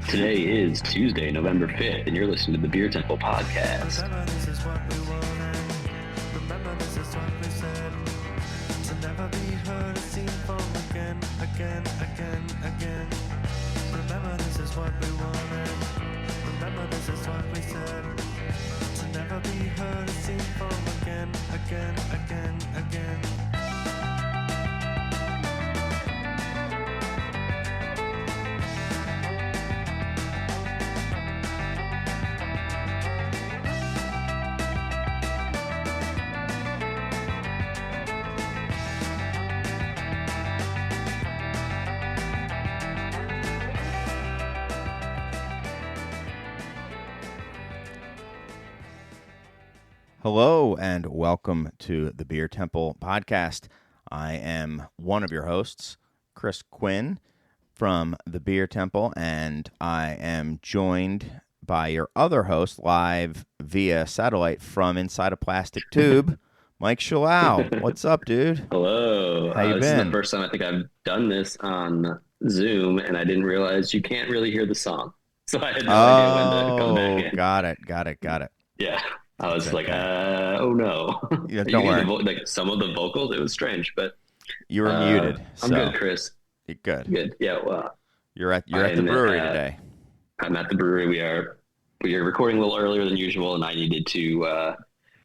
Today is Tuesday, November 5th, and you're listening to the Beer Temple Podcast. Remember, this is what we wanted. Remember, this is what we said. To never be heard or seen from again. Remember, this is what we wanted. Remember, this is what we said. To never be heard or seen from again. Hello and welcome to the Beer Temple Podcast. I am one of your hosts, Chris Quinn from the Beer Temple, and I am joined by your other host live via satellite from inside a plastic tube, Mike Shalau. What's up, dude? Hello. How you This is been? the first time I think I've done this on Zoom, and I didn't realize you can't really hear the song. So I had no idea when to come back in. Got it. Yeah. I was like, Okay. oh no. Yeah, You don't hear worry. like some of the vocals, it was strange, but You were muted. I'm so good, Chris. You're good. Good. Yeah, well, You're at the I'm brewery at- today. I'm at the brewery. We are recording a little earlier than usual, and I needed to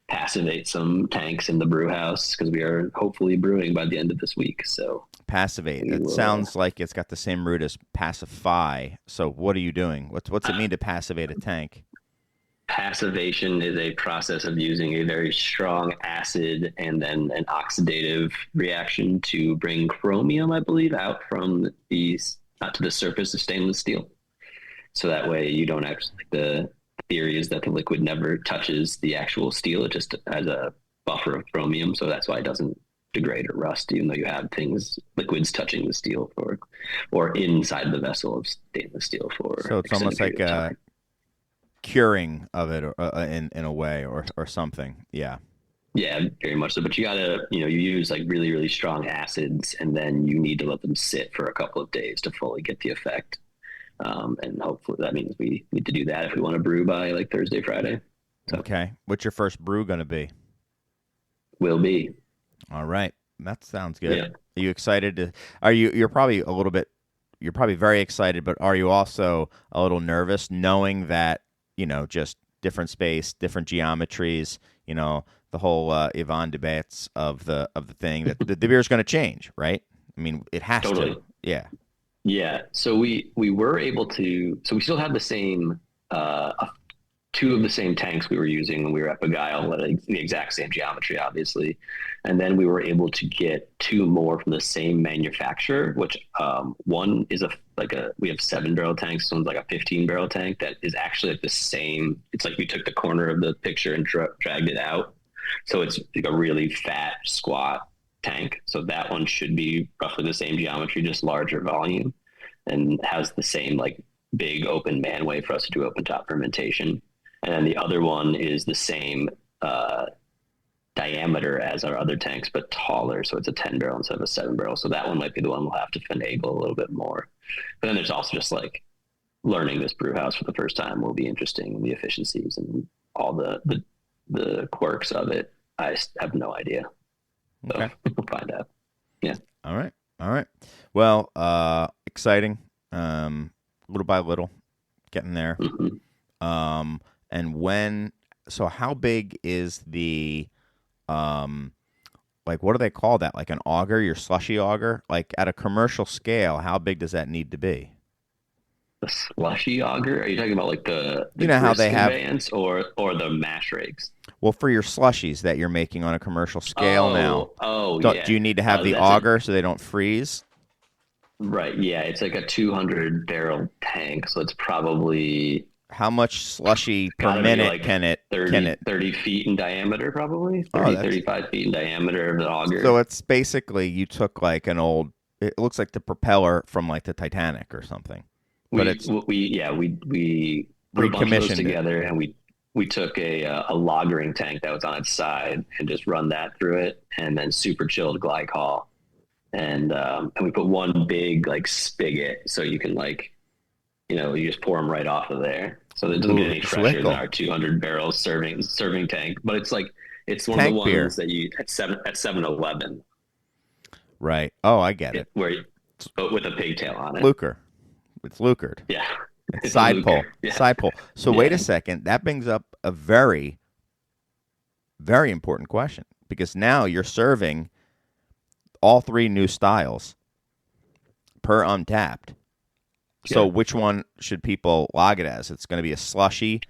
passivate some tanks in the brew house because we are hopefully brewing by the end of this week. So Passivate. We It will- sounds like it's got the same root as pacify. So what are you doing? What's it mean to passivate a tank? passivation is a process of using a very strong acid and then an oxidative reaction to bring chromium, I believe, out from to the surface of stainless steel. So that way you don't actually, the theory is that the liquid never touches the actual steel. It just has a buffer of chromium. So that's why it doesn't degrade or rust, even though you have liquids touching the steel or inside the vessel of stainless steel for. So it's almost like extended period of a time. curing of it in a way or something. Yeah. Yeah, very much so. But you gotta, you use like really, really strong acids, and then you need to let them sit for a couple of days to fully get the effect. And hopefully that means we need to do that if we want to brew by like Thursday, Friday. So Okay. What's your first brew going to be? will be. All right. That sounds good. Yeah. Are you excited to, you're probably you're probably very excited, but are you also a little nervous knowing that, just different space, different geometries, the whole Yvonne debates of the thing that the beer is going to change, right? I mean, it has Totally. to. Yeah. Yeah. So we were able to. So we still have the same. Two of the same tanks we were using when we were at Beguile, the exact same geometry, obviously. And then we were able to get two more from the same manufacturer, which one is we have 7-barrel tanks. One's like a 15-barrel tank that is actually like the same. It's like we took the corner of the picture and dragged it out. So it's like a really fat, squat tank. So that one should be roughly the same geometry, just larger volume, and has the same like big open manway for us to do open top fermentation. And then the other one is the same diameter as our other tanks, but taller. So it's a 10-barrel instead of a 7-barrel. So that one might be the one we'll have to finagle a little bit more. But then there's also just like learning this brew house for the first time will be interesting. The efficiencies and all the quirks of it, I have no idea. So Okay. we'll find out. Yeah. All right. Well, exciting. Little by little, getting there. Mhm. And so how big is the, like, what do they call that? Like an auger, your slushy auger? Like at a commercial scale, how big does that need to be? The slushy auger? Are you talking about like the You know how grist they have- conveyance or the mash rakes? Well, for your slushies that you're making on a commercial scale now, Yeah. do you need to have the that's auger so they don't freeze? Right. Yeah. It's like a 200-barrel tank. So it's probably How much slushy per gotta be minute like can it? 30 feet in diameter, probably Oh, 30, that's- 35 feet in diameter of the auger. So it's basically you took like an old. It looks like the propeller from like the Titanic or something. But we put a bunch of those recommissioned it. together, and we took a lagering tank that was on its side and just run that through it, and then super chilled glycol, and we put one big like spigot so you can like you just pour them right off of there. So it doesn't get any fresher than Swickle. our 200 barrels serving tank. But it's one of the Tank beer. ones that you at 7-Eleven, Right. Oh, I get it. but with a pigtail on it. Lucre. It's lucred. Yeah. It's side pull. Yeah. Side pull. So wait a second. That brings up a very, very important question, because now you're serving all three new styles per Untapped. So which one should people log it as? It's going to be a slushy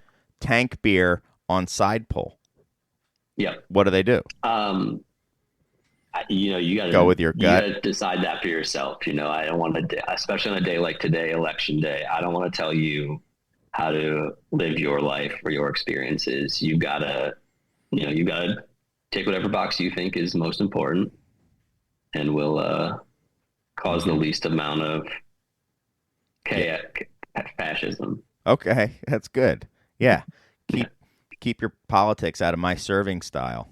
tank beer on side pull. Yeah. What do they do? You got to go with your gut. You got to decide that for yourself. I don't want to, especially on a day like today, election day. I don't want to tell you how to live your life or your experiences. You gotta take whatever box you think is most important, and will cause the least amount of fascism. Okay, that's good. Yeah, keep your politics out of my serving style.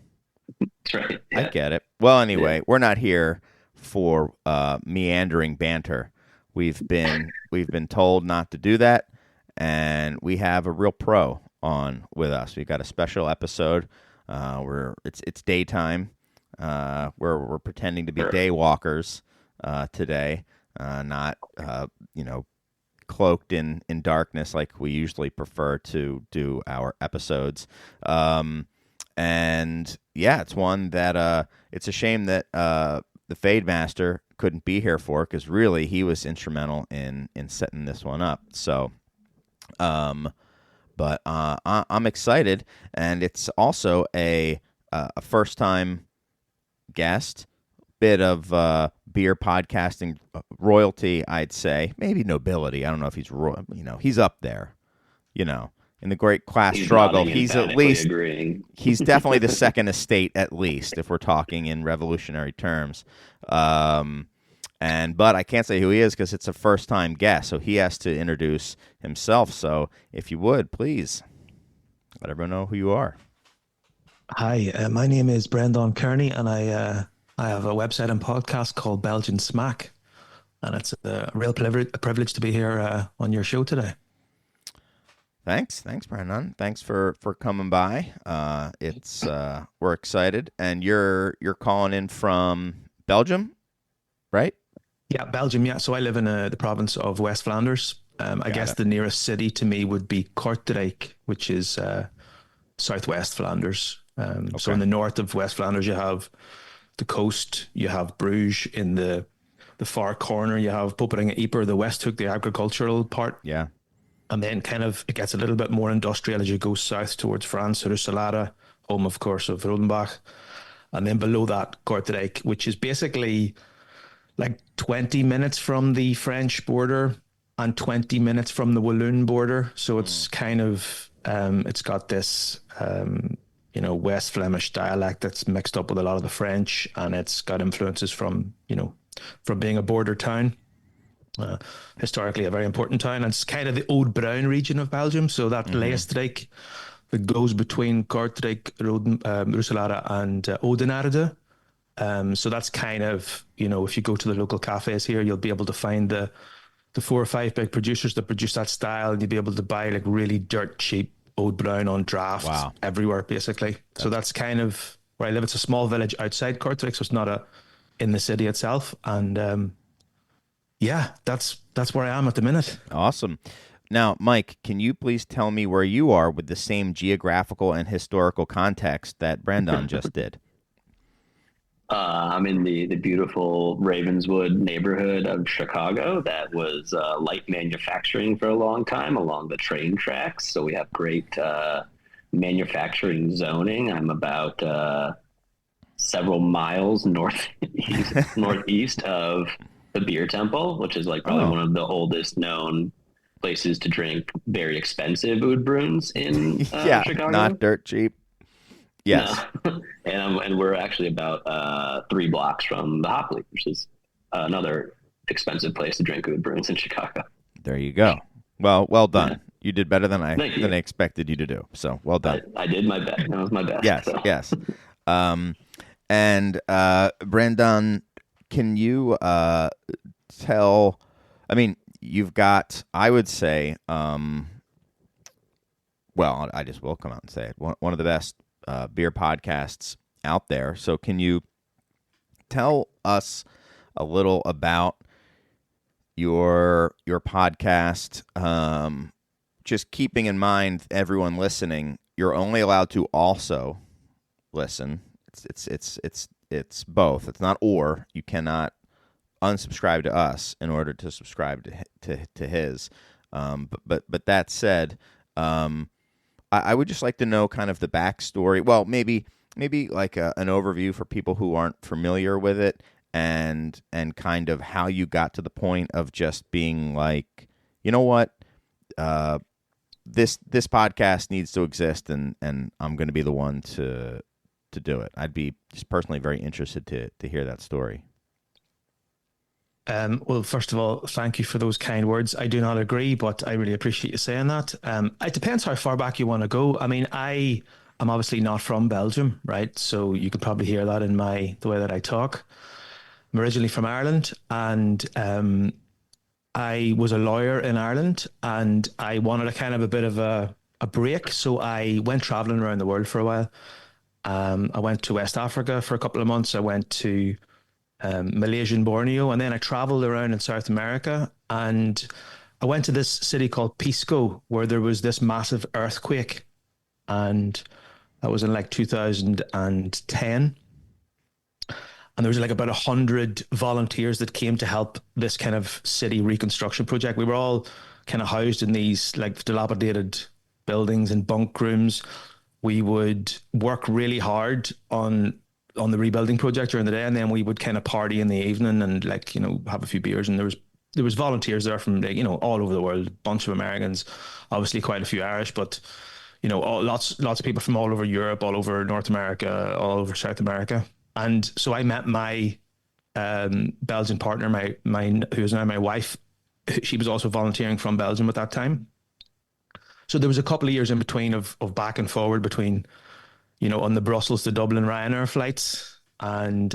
That's right. Yeah. I get it. Well, anyway, we're not here for meandering banter. We've been told not to do that, and we have a real pro on with us. We've got a special episode where it's daytime. We're pretending to be day walkers today, not cloaked in darkness like we usually prefer to do our episodes. And yeah, it's one that it's a shame that the Fade Master couldn't be here for, because really he was instrumental in setting this one up. So, but I'm excited, and it's also a first time guest, bit of beer podcasting royalty, I'd say, maybe nobility. I don't know if he's royal. He's up there. In the great class struggle, he's at least agreeing. He's definitely the second estate, at least, if we're talking in revolutionary terms. But I can't say who he is because it's a first time guest, so he has to introduce himself. So if you would, please let everyone know who you are. Hi, my name is Breandán Kearney, and I have a website and podcast called Belgian Smaak, and it's a real privilege to be here on your show today. Thanks, Breandán. Thanks for coming by. It's we're excited, and you're calling in from Belgium, right? Yeah, Belgium. Yeah, so I live in the province of West Flanders. I guess the nearest city to me would be Kortrijk, which is southwest Flanders. So in the north of West Flanders, you have the coast. You have Bruges. In the far corner, you have Poperinge Ieper, the Westhoek, the agricultural part. Yeah. And then kind of it gets a little bit more industrial as you go south towards France, Roeselare, home, of course, of Rodenbach. And then below that, Kortrijk, which is basically like 20 minutes from the French border and 20 minutes from the Walloon border. So it's kind of, it's got this, West Flemish dialect that's mixed up with a lot of the French, and it's got influences from being a border town. Historically a very important town, and it's kind of the Oud Brown region of Belgium, so that Leestrik that goes between Kortrijk, Roeselare and Oudenaarde. So that's kind of, if you go to the local cafes here, you'll be able to find the 4 or 5 big producers that produce that style, and you'll be able to buy like really dirt cheap Oud Brown on draft everywhere, basically. So that's kind of where I live. It's a small village outside Kortrijk, so it's not in the city itself, and that's where I am at the minute. Awesome. Now, Mike, can you please tell me where you are with the same geographical and historical context that Breandán just did? I'm in the beautiful Ravenswood neighborhood of Chicago that was light manufacturing for a long time along the train tracks. So we have great manufacturing zoning. I'm about several miles northeast of the Beer Temple, which is like probably one of the oldest known places to drink very expensive oud bruins in Chicago. Not dirt cheap. Yes. No. And we're actually about 3 blocks from the Hopley, which is another expensive place to drink oud bruins in Chicago. There you go. Well done. Yeah. You did better than I expected you to do. So well done. I did my best. That was my best. Yes, so. Yes. And Breandán, can you tell? I mean, you've got, I would say, well, I just will come out and say it, one of the best beer podcasts out there. So can you tell us a little about your podcast? Just keeping in mind, everyone listening, you're only allowed to also listen. It's both. It's not or. You cannot unsubscribe to us in order to subscribe to his. But that said, I would just like to know kind of the backstory. Well, maybe like an overview for people who aren't familiar with it, and kind of how you got to the point of just being like, you know what, this podcast needs to exist, and I'm going to be the one to do it. I'd be just personally very interested to hear that story. Well, first of all, thank you for those kind words. I do not agree, but I really appreciate you saying that. It depends how far back you want to go. I mean, I am obviously not from Belgium, right? So you could probably hear that in the way that I talk. I'm originally from Ireland, and I was a lawyer in Ireland, and I wanted a kind of a bit of a break. So I went traveling around the world for a while. I went to West Africa for a couple of months. I went to Malaysia and Borneo, and then I traveled around in South America, and I went to this city called Pisco, where there was this massive earthquake, and that was in like 2010. And there was like about 100 volunteers that came to help this kind of city reconstruction project. We were all kind of housed in these like dilapidated buildings and bunk rooms. We would work really hard on the rebuilding project during the day, and then we would kind of party in the evening and like, you know, have a few beers. And there was volunteers there from, like, you know, all over the world, a bunch of Americans, obviously quite a few Irish, but you know, lots of people from all over Europe, all over North America, all over South America. And so I met my Belgian partner, who is now my wife. She was also volunteering from Belgium at that time. So there was a couple of years in between of back and forward between, you know, on the Brussels to Dublin Ryanair flights. And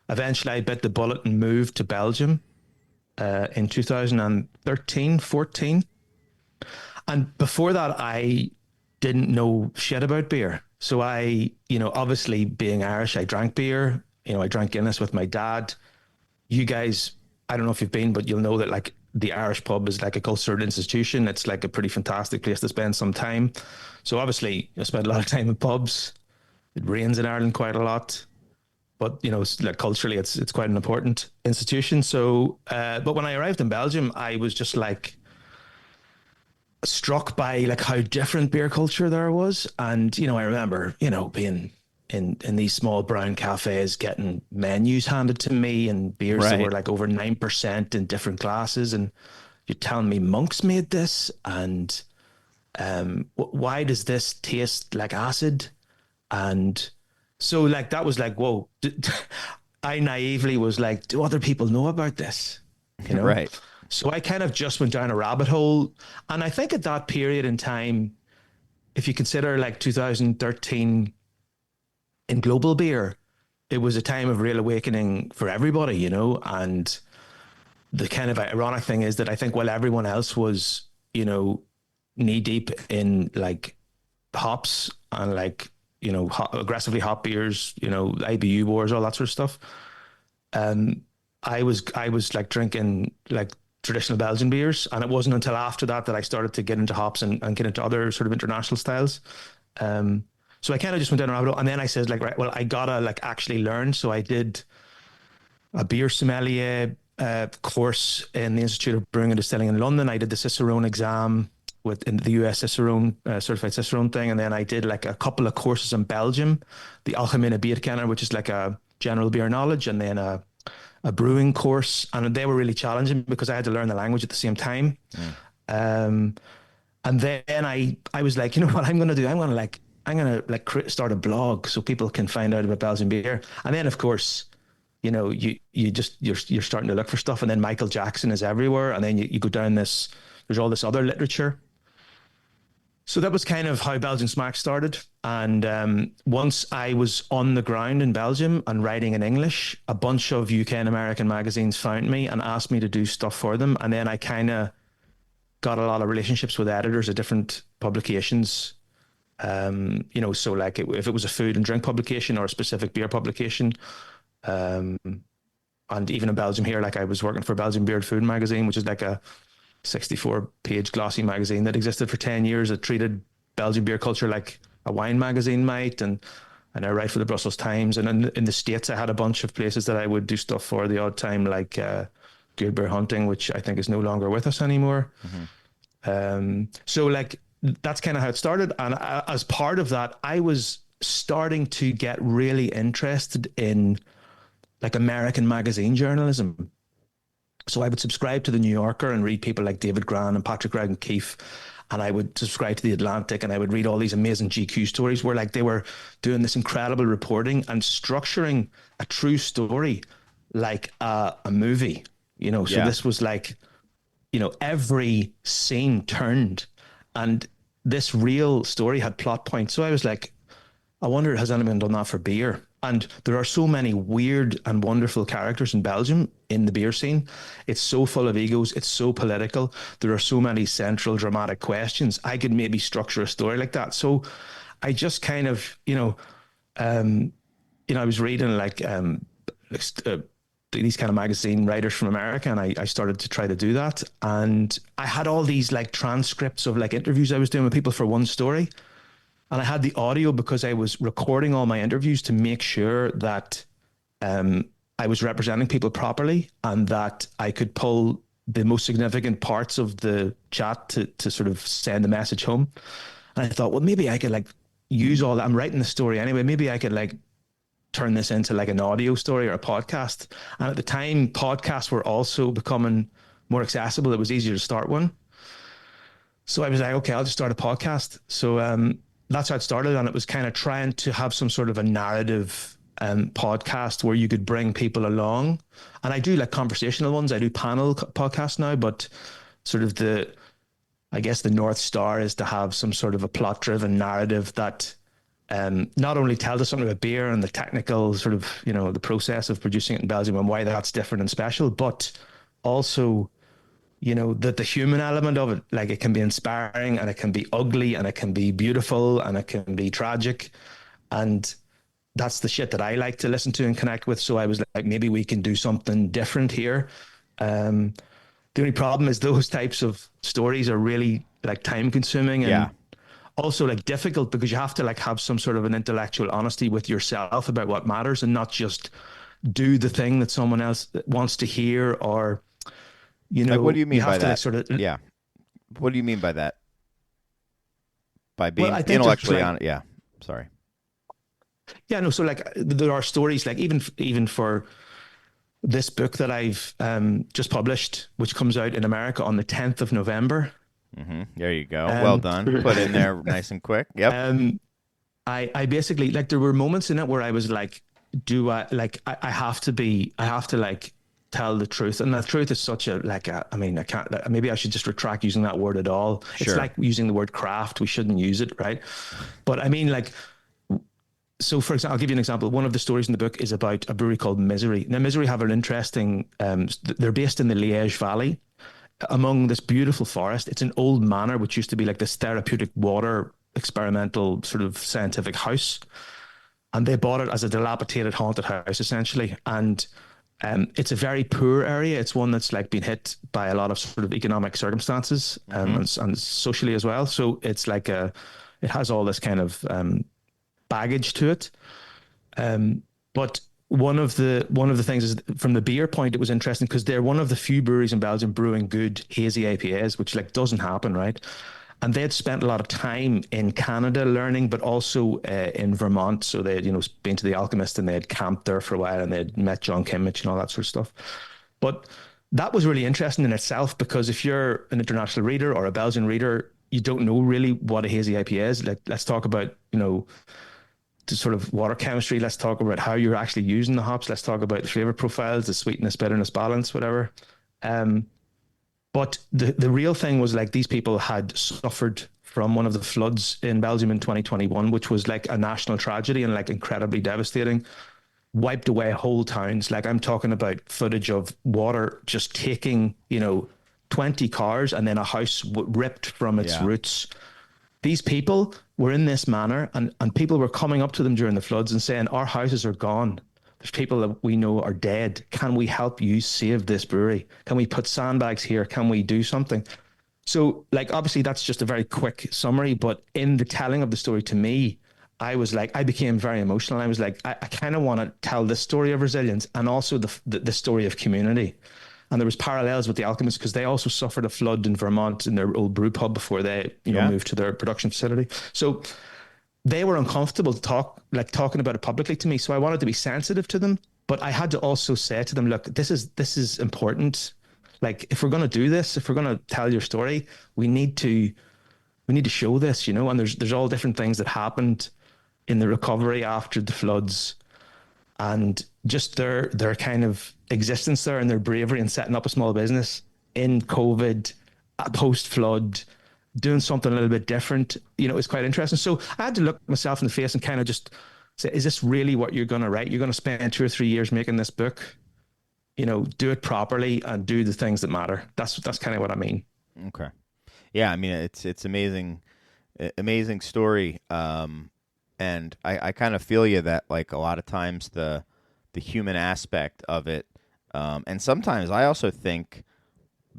eventually I bit the bullet and moved to Belgium in 2013, 14. And before that, I didn't know shit about beer. So I, you know, obviously being Irish, I drank beer. You know, I drank Guinness with my dad. You guys, I don't know if you've been, but you'll know that like the Irish pub is like a cultural institution. It's like a pretty fantastic place to spend some time. So obviously I spent a lot of time in pubs. It rains in Ireland quite a lot, but you know, like culturally it's quite an important institution. So, but when I arrived in Belgium, I was just like struck by like how different beer culture there was. And, you know, I remember, you know, being in these small brown cafes, getting menus handed to me and beers that were like over 9% in different glasses. And you're telling me monks made this, and why does this taste like acid? And so like, that was like, whoa, I naively was like, do other people know about this? You know? Right. So I kind of just went down a rabbit hole. And I think at that period in time, if you consider like 2013 in global beer, it was a time of real awakening for everybody, you know. And the kind of ironic thing is that I think while everyone else was, you know, knee deep in like hops and like, you know, aggressively hop beers, you know, IBU wars, all that sort of stuff. I was like drinking like traditional Belgian beers, and it wasn't until after that I started to get into hops and get into other sort of international styles. So I kind of just went down a rabbit hole, and then I said like, right, well, I gotta like actually learn. So I did a beer sommelier course in the Institute of Brewing and Distilling in London. I did the Cicerone exam in the US Cicerone certified Cicerone thing, and then I did like a couple of courses in Belgium, the Algemene Bierkenner, which is like a general beer knowledge, and then a brewing course, and they were really challenging because I had to learn the language at the same time. And then I was like, you know what I'm going to do? I'm going to start a blog so people can find out about Belgian beer. And then of course, you know, you're starting to look for stuff, and then Michael Jackson is everywhere, and then you go down there's all this other literature. So that was kind of how Belgian Smaak started. And once I was on the ground in Belgium and writing in English, a bunch of UK and American magazines found me and asked me to do stuff for them. And then I kind of got a lot of relationships with editors at different publications. So like if it was a food and drink publication or a specific beer publication, and even in Belgium here, like I was working for Belgian Beer and Food magazine, which is like a 64-page glossy magazine that existed for 10 years. It treated Belgian beer culture like a wine magazine might, and I write for the Brussels Times. And in the States, I had a bunch of places that I would do stuff for the odd time, like Good Beer Hunting, which I think is no longer with us anymore. So like that's kind of how it started. And as part of that, I was starting to get really interested in like American magazine journalism. So I would subscribe to the New Yorker and read people like David Gran and Patrick Regan Keefe. And I would subscribe to the Atlantic and I would read all these amazing GQ stories where like they were doing this incredible reporting and structuring a true story like a movie, So this was like, every scene turned, and this real story had plot points. So I was like, I wonder, has anyone done that for beer? And there are so many weird and wonderful characters in Belgium in the beer scene. It's so full of egos. It's so political. There are so many central dramatic questions. I could maybe structure a story like that. So I just kind of, I was reading these kind of magazine writers from America, and I started to try to do that. And I had all these like transcripts of like interviews I was doing with people for one story. And I had the audio because I was recording all my interviews to make sure that I was representing people properly and that I could pull the most significant parts of the chat to sort of send the message home. And I thought, well, maybe I could like use all that. I'm writing the story anyway. Maybe I could like turn this into like an audio story or a podcast. And at the time, podcasts were also becoming more accessible. It was easier to start one. So I was like, okay, I'll just start a podcast. So that's how it started. And it was kind of trying to have some sort of a narrative podcast where you could bring people along. And I do like conversational ones. I do panel podcasts now, but sort of I guess the North Star is to have some sort of a plot driven narrative that not only tells us something about beer and the technical sort of, the process of producing it in Belgium and why that's different and special, but also the human element of it, like it can be inspiring and it can be ugly and it can be beautiful and it can be tragic. And that's the shit that I like to listen to and connect with. So I was like, maybe we can do something different here. The only problem is those types of stories are really like time consuming and also like difficult because you have to like have some sort of an intellectual honesty with yourself about what matters and not just do the thing that someone else wants to hear or, like, what do you mean by that? What do you mean by that? By being intellectually honest? Yeah. Sorry. Yeah, no. So like there are stories like even for this book that I've just published, which comes out in America on the 10th of November. Mm-hmm. There you go. Well done. Put in there nice and quick. Yep. I basically like there were moments in it where I was like, I have to like tell the truth, and the truth is such a I can't, maybe I should just retract using that word at all. Sure. It's like using the word craft. We shouldn't use it, right? But I mean, like, so for example, I'll give you an example. One of the stories in the book is about a brewery called Misery. Now Misery have an interesting, they're based in the Liège Valley among this beautiful forest. It's an old manor which used to be like this therapeutic water experimental sort of scientific house, and they bought it as a dilapidated haunted house essentially. And it's a very poor area. It's one that's like been hit by a lot of sort of economic circumstances and socially as well. So it's like it has all this kind of baggage to it. But one of the things is from the beer point, it was interesting because they're one of the few breweries in Belgium brewing good hazy IPAs, which like doesn't happen, right? And they had spent a lot of time in Canada learning, but also in Vermont. So they had, been to the Alchemist and they had camped there for a while and they had met John Kimmich and all that sort of stuff. But that was really interesting in itself because if you're an international reader or a Belgian reader, you don't know really what a hazy IPA is. Like, let's talk about, the sort of water chemistry. Let's talk about how you're actually using the hops. Let's talk about the flavor profiles, the sweetness, bitterness balance, whatever. But the real thing was like these people had suffered from one of the floods in Belgium in 2021, which was like a national tragedy and like incredibly devastating, wiped away whole towns. Like I'm talking about footage of water just taking, 20 cars and then a house ripped from its roots. These people were in this manner, and people were coming up to them during the floods and saying, our houses are gone. There's people that we know are dead. Can we help you save this brewery? Can we put sandbags here? Can we do something? So, like, obviously that's just a very quick summary, but in the telling of the story to me, I was like, I became very emotional. I was like, I kind of want to tell this story of resilience and also the story of community. And there was parallels with the Alchemists because they also suffered a flood in Vermont in their old brew pub before they, moved to their production facility. So they were uncomfortable talking about it publicly to me. So I wanted to be sensitive to them, but I had to also say to them, look, this is important. Like, if we're going to do this, if we're going to tell your story, we need to show this, and there's all different things that happened in the recovery after the floods, and just their kind of existence there and their bravery in setting up a small business in COVID, post flood, doing something a little bit different, is quite interesting. So I had to look myself in the face and kind of just say, is this really what you're going to write? You're going to spend 2 or 3 years making this book, do it properly and do the things that matter. That's kind of what I mean. Okay. Yeah. I mean, it's amazing story. And I kind of feel you that, like, a lot of times the human aspect of it, and sometimes I also think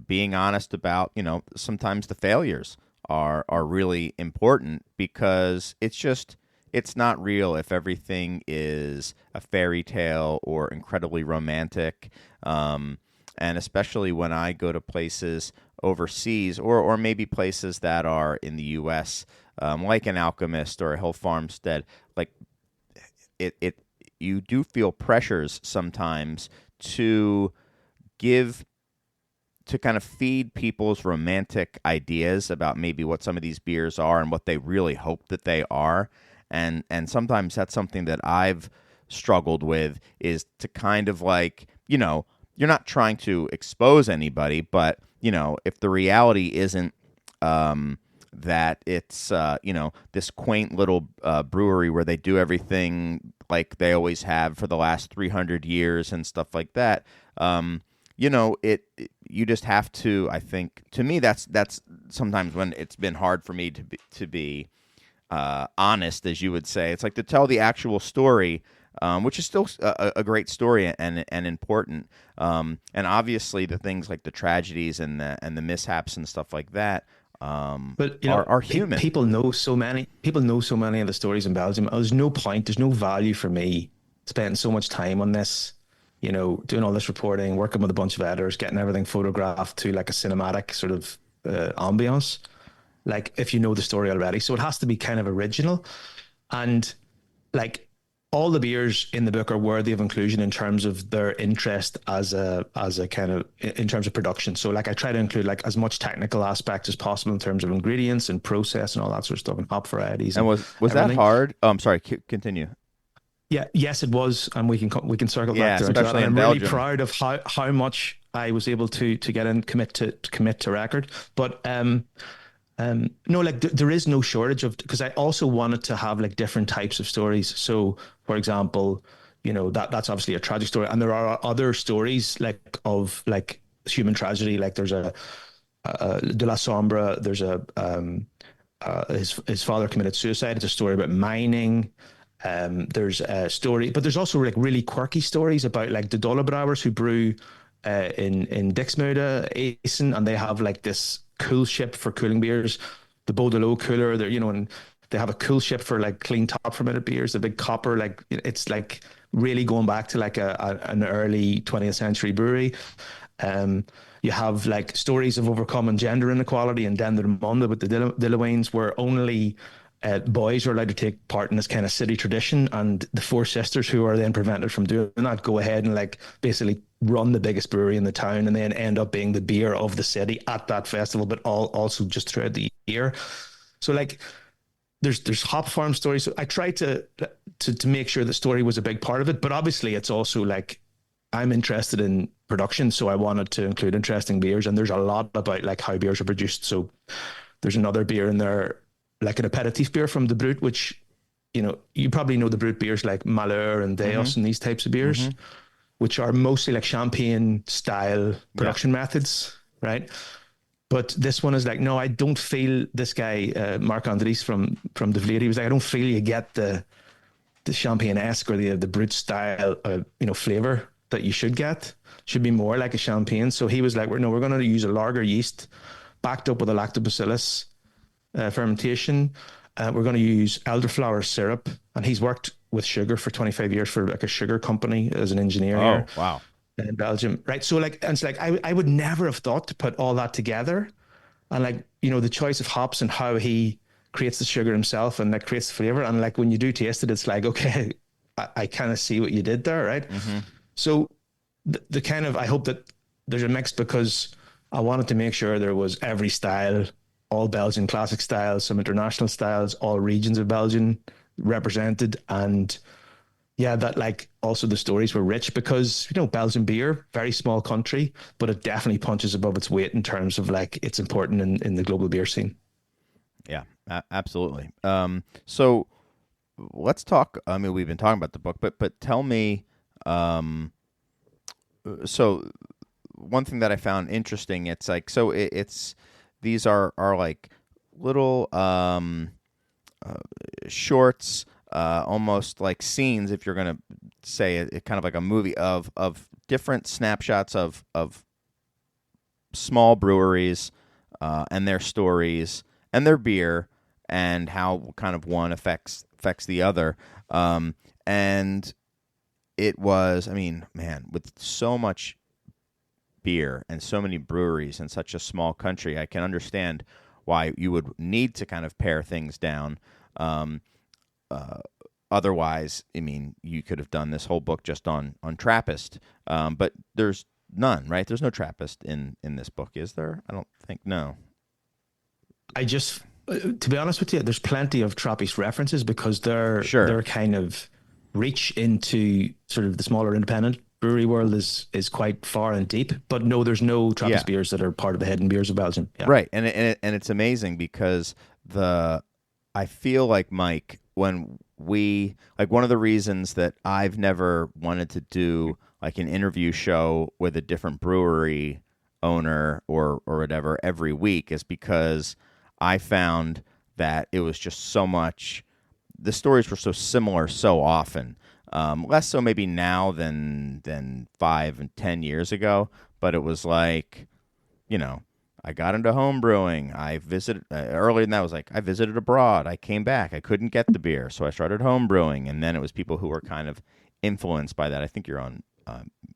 being honest about, sometimes the failures are really important, because it's not real if everything is a fairy tale or incredibly romantic. And especially when I go to places overseas or maybe places that are in the U.S., like an Alchemist or a Hill Farmstead, like you do feel pressures sometimes to kind of feed people's romantic ideas about maybe what some of these beers are and what they really hope that they are. And sometimes that's something that I've struggled with, is to kind of like, you're not trying to expose anybody, but, if the reality isn't that it's, this quaint little brewery where they do everything like they always have for the last 300 years and stuff like that, you just have to, I think, to me, that's sometimes when it's been hard for me to be honest, as you would say. It's like to tell the actual story, which is still a great story and important. And obviously the things like the tragedies and the mishaps and stuff like that, but are human. People know so many of the stories in Belgium. There's no point, there's no value for me spending so much time on this, doing all this reporting, working with a bunch of editors, getting everything photographed to like a cinematic sort of ambience, like if you know the story already. So it has to be kind of original. And like all the beers in the book are worthy of inclusion in terms of their interest as a kind of, in terms of production. So like I try to include like as much technical aspect as possible in terms of ingredients and process and all that sort of stuff, and hop varieties. And was that hard? Oh, I'm sorry. Continue. Yeah, yes, it was, and we can circle back to that. Especially in I'm Belgium. really proud of how much I was able to get in, commit to record. But no, like there is no shortage of, because I also wanted to have like different types of stories. So, for example, that's obviously a tragic story, and there are other stories like of like human tragedy. Like there's a De La Sombra. There's his father committed suicide. It's a story about mining. There's a story, but there's also like really quirky stories about like the Dollebrauers who brew in Dixmude, Essen, and they have like this cool ship for cooling beers, the Baudelot cooler. They're and they have a cool ship for like clean top fermented beers, the big copper. Like it's like really going back to like an early 20th century brewery. You have like stories of overcoming gender inequality in Dendermonde with the Dillewains, where only boys are allowed to take part in this kind of city tradition, and the four sisters who are then prevented from doing that go ahead and like basically run the biggest brewery in the town, and then end up being the beer of the city at that festival, but also just throughout the year. So like there's hop farm stories. So I tried to make sure the story was a big part of it, but obviously it's also like I'm interested in production. So I wanted to include interesting beers, and there's a lot about like how beers are produced. So there's another beer in there, like an aperitif beer from the Brut, which, you know, you probably know the Brut beers like Malheur and Deos and these types of beers, which are mostly like champagne style production methods, right? But this one is like, no, I don't feel this guy, Mark Andries from De Vliet, he was like, I don't feel you get the champagne-esque or the Brut style, you know, flavor that you should get. Should be more like a champagne. So he was like, we're going to use a lager yeast backed up with a lactobacillus fermentation. We're going to use elderflower syrup, and he's worked with sugar for 25 years for like a sugar company as an engineer here. Wow. In Belgium, right? So like, and it's like I would never have thought to put all that together, and like, you know, the choice of hops and how he creates the sugar himself and that creates the flavor, and like when you do taste it, it's like, okay, I kind of see what you did there, right? So the kind of, I hope that there's a mix, because I wanted to make sure there was every style, all Belgian classic styles, some international styles, all regions of Belgium represented, and yeah, that like also the stories were rich, because, you know, Belgian beer, very small country, but it definitely punches above its weight in terms of like it's important in the global beer scene. Yeah, absolutely. So let's talk. I mean, we've been talking about the book, but tell me. So one thing that I found interesting, it's like, so it's these are like little shorts. Almost like scenes, if you're going to say it, kind of like a movie of different snapshots of small breweries and their stories and their beer and how kind of one affects the other. And it was, I mean, man, with so much beer and so many breweries in such a small country, I can understand why you would need to kind of pare things down. Otherwise, I mean, you could have done this whole book just on Trappist, but there's none, right? There's no Trappist in this book, is there? I don't think, no. I just, to be honest with you, there's plenty of Trappist references, because they're kind of reach into sort of the smaller independent brewery world is quite far and deep. But no, there's no Trappist beers that are part of the hidden beers of Belgium. Yeah. Right, and it's amazing, because I feel like, Mike, when we, like, one of the reasons that I've never wanted to do like an interview show with a different brewery owner or whatever every week is because I found that it was just so much, the stories were so similar so often. Less so maybe now than 5 and 10 years ago, but it was like, you know, I got into home brewing. I visited earlier than that. Was like I visited abroad. I came back. I couldn't get the beer, so I started home brewing. And then it was people who were kind of influenced by that. I think you're on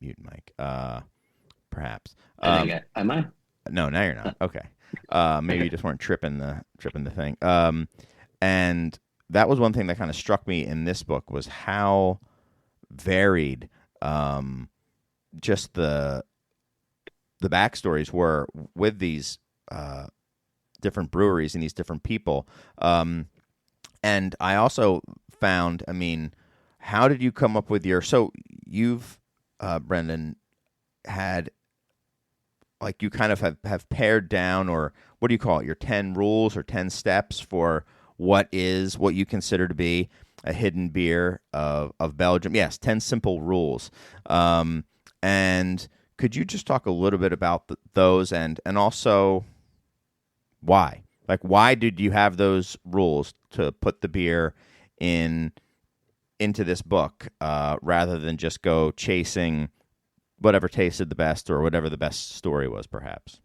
mute, Mike. Perhaps. Am I? No, now you're not. Okay. Maybe you just weren't tripping the thing. And that was one thing that kind of struck me in this book, was how varied just the backstories were with these different breweries and these different people. And I also found, I mean, how did you come up with so you've, Breandán, had, like, you kind of have pared down, or what do you call it, your 10 rules or 10 steps for what you consider to be a hidden beer of Belgium. Yes, 10 simple rules. And could you just talk a little bit about those and also why? Like, why did you have those rules to put the beer into this book rather than just go chasing whatever tasted the best or whatever the best story was, perhaps?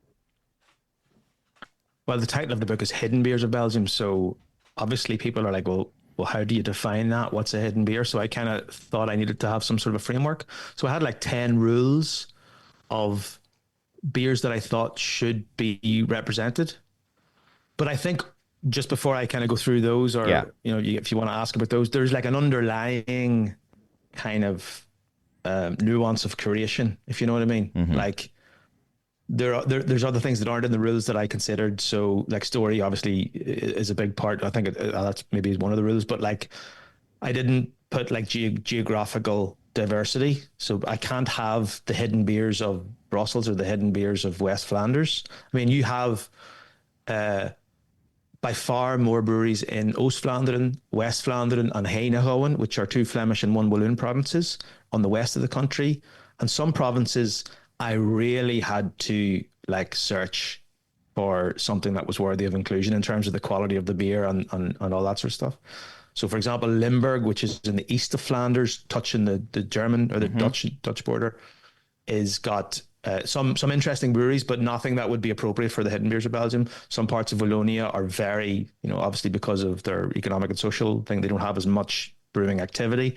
Well, the title of the book is Hidden Beers of Belgium. So obviously people are like, well, how do you define that? What's a hidden beer? So I kind of thought I needed to have some sort of a framework. So I had like 10 rules of beers that I thought should be represented. But I think just before I kind of go through those, or you know, if you want to ask about those, there's like an underlying kind of nuance of curation, if you know what I mean. Mm-hmm. Like there's other things that aren't in the rules that I considered. So like story obviously is a big part. I think that's maybe one of the rules, but like I didn't put like geographical diversity. So I can't have the hidden beers of Brussels or the hidden beers of West Flanders. I mean, you have by far more breweries in Oost-Vlaanderen, West-Vlaanderen, and Heinenoord, which are 2 Flemish and 1 Walloon provinces on the west of the country. And some provinces, I really had to like search for something that was worthy of inclusion in terms of the quality of the beer and all that sort of stuff. So, for example, Limburg, which is in the east of Flanders, touching the German or the Dutch border, is got some interesting breweries, but nothing that would be appropriate for the hidden beers of Belgium. Some parts of Wallonia are very, obviously because of their economic and social thing, they don't have as much brewing activity.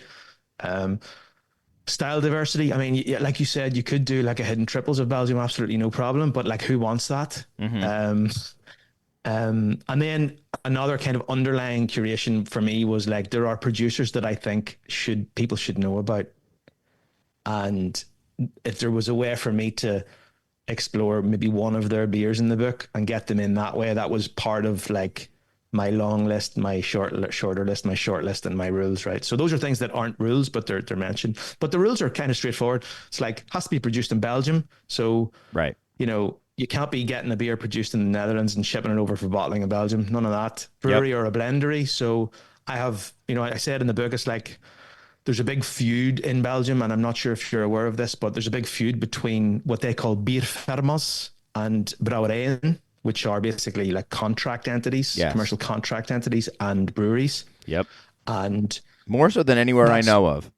Style diversity. I mean, like you said, you could do like a hidden triples of Belgium, absolutely no problem. But like, who wants that? And then another kind of underlying curation for me was like, there are producers that I think people should know about. And if there was a way for me to explore maybe one of their beers in the book and get them in that way, that was part of like my long list, my shorter list, my short list, and my rules, right? So those are things that aren't rules, but they're mentioned. But the rules are kind of straightforward. It's like, has to be produced in Belgium. So, right. You can't be getting a beer produced in the Netherlands and shipping it over for bottling in Belgium. None of that. Brewery or a blendery. So I have, I said in the book, it's like, there's a big feud in Belgium, and I'm not sure if you're aware of this, but there's a big feud between what they call bierfirmas and brouwerijen, which are basically like contract entities, commercial contract entities, and breweries. Yep. And more so than anywhere I know of.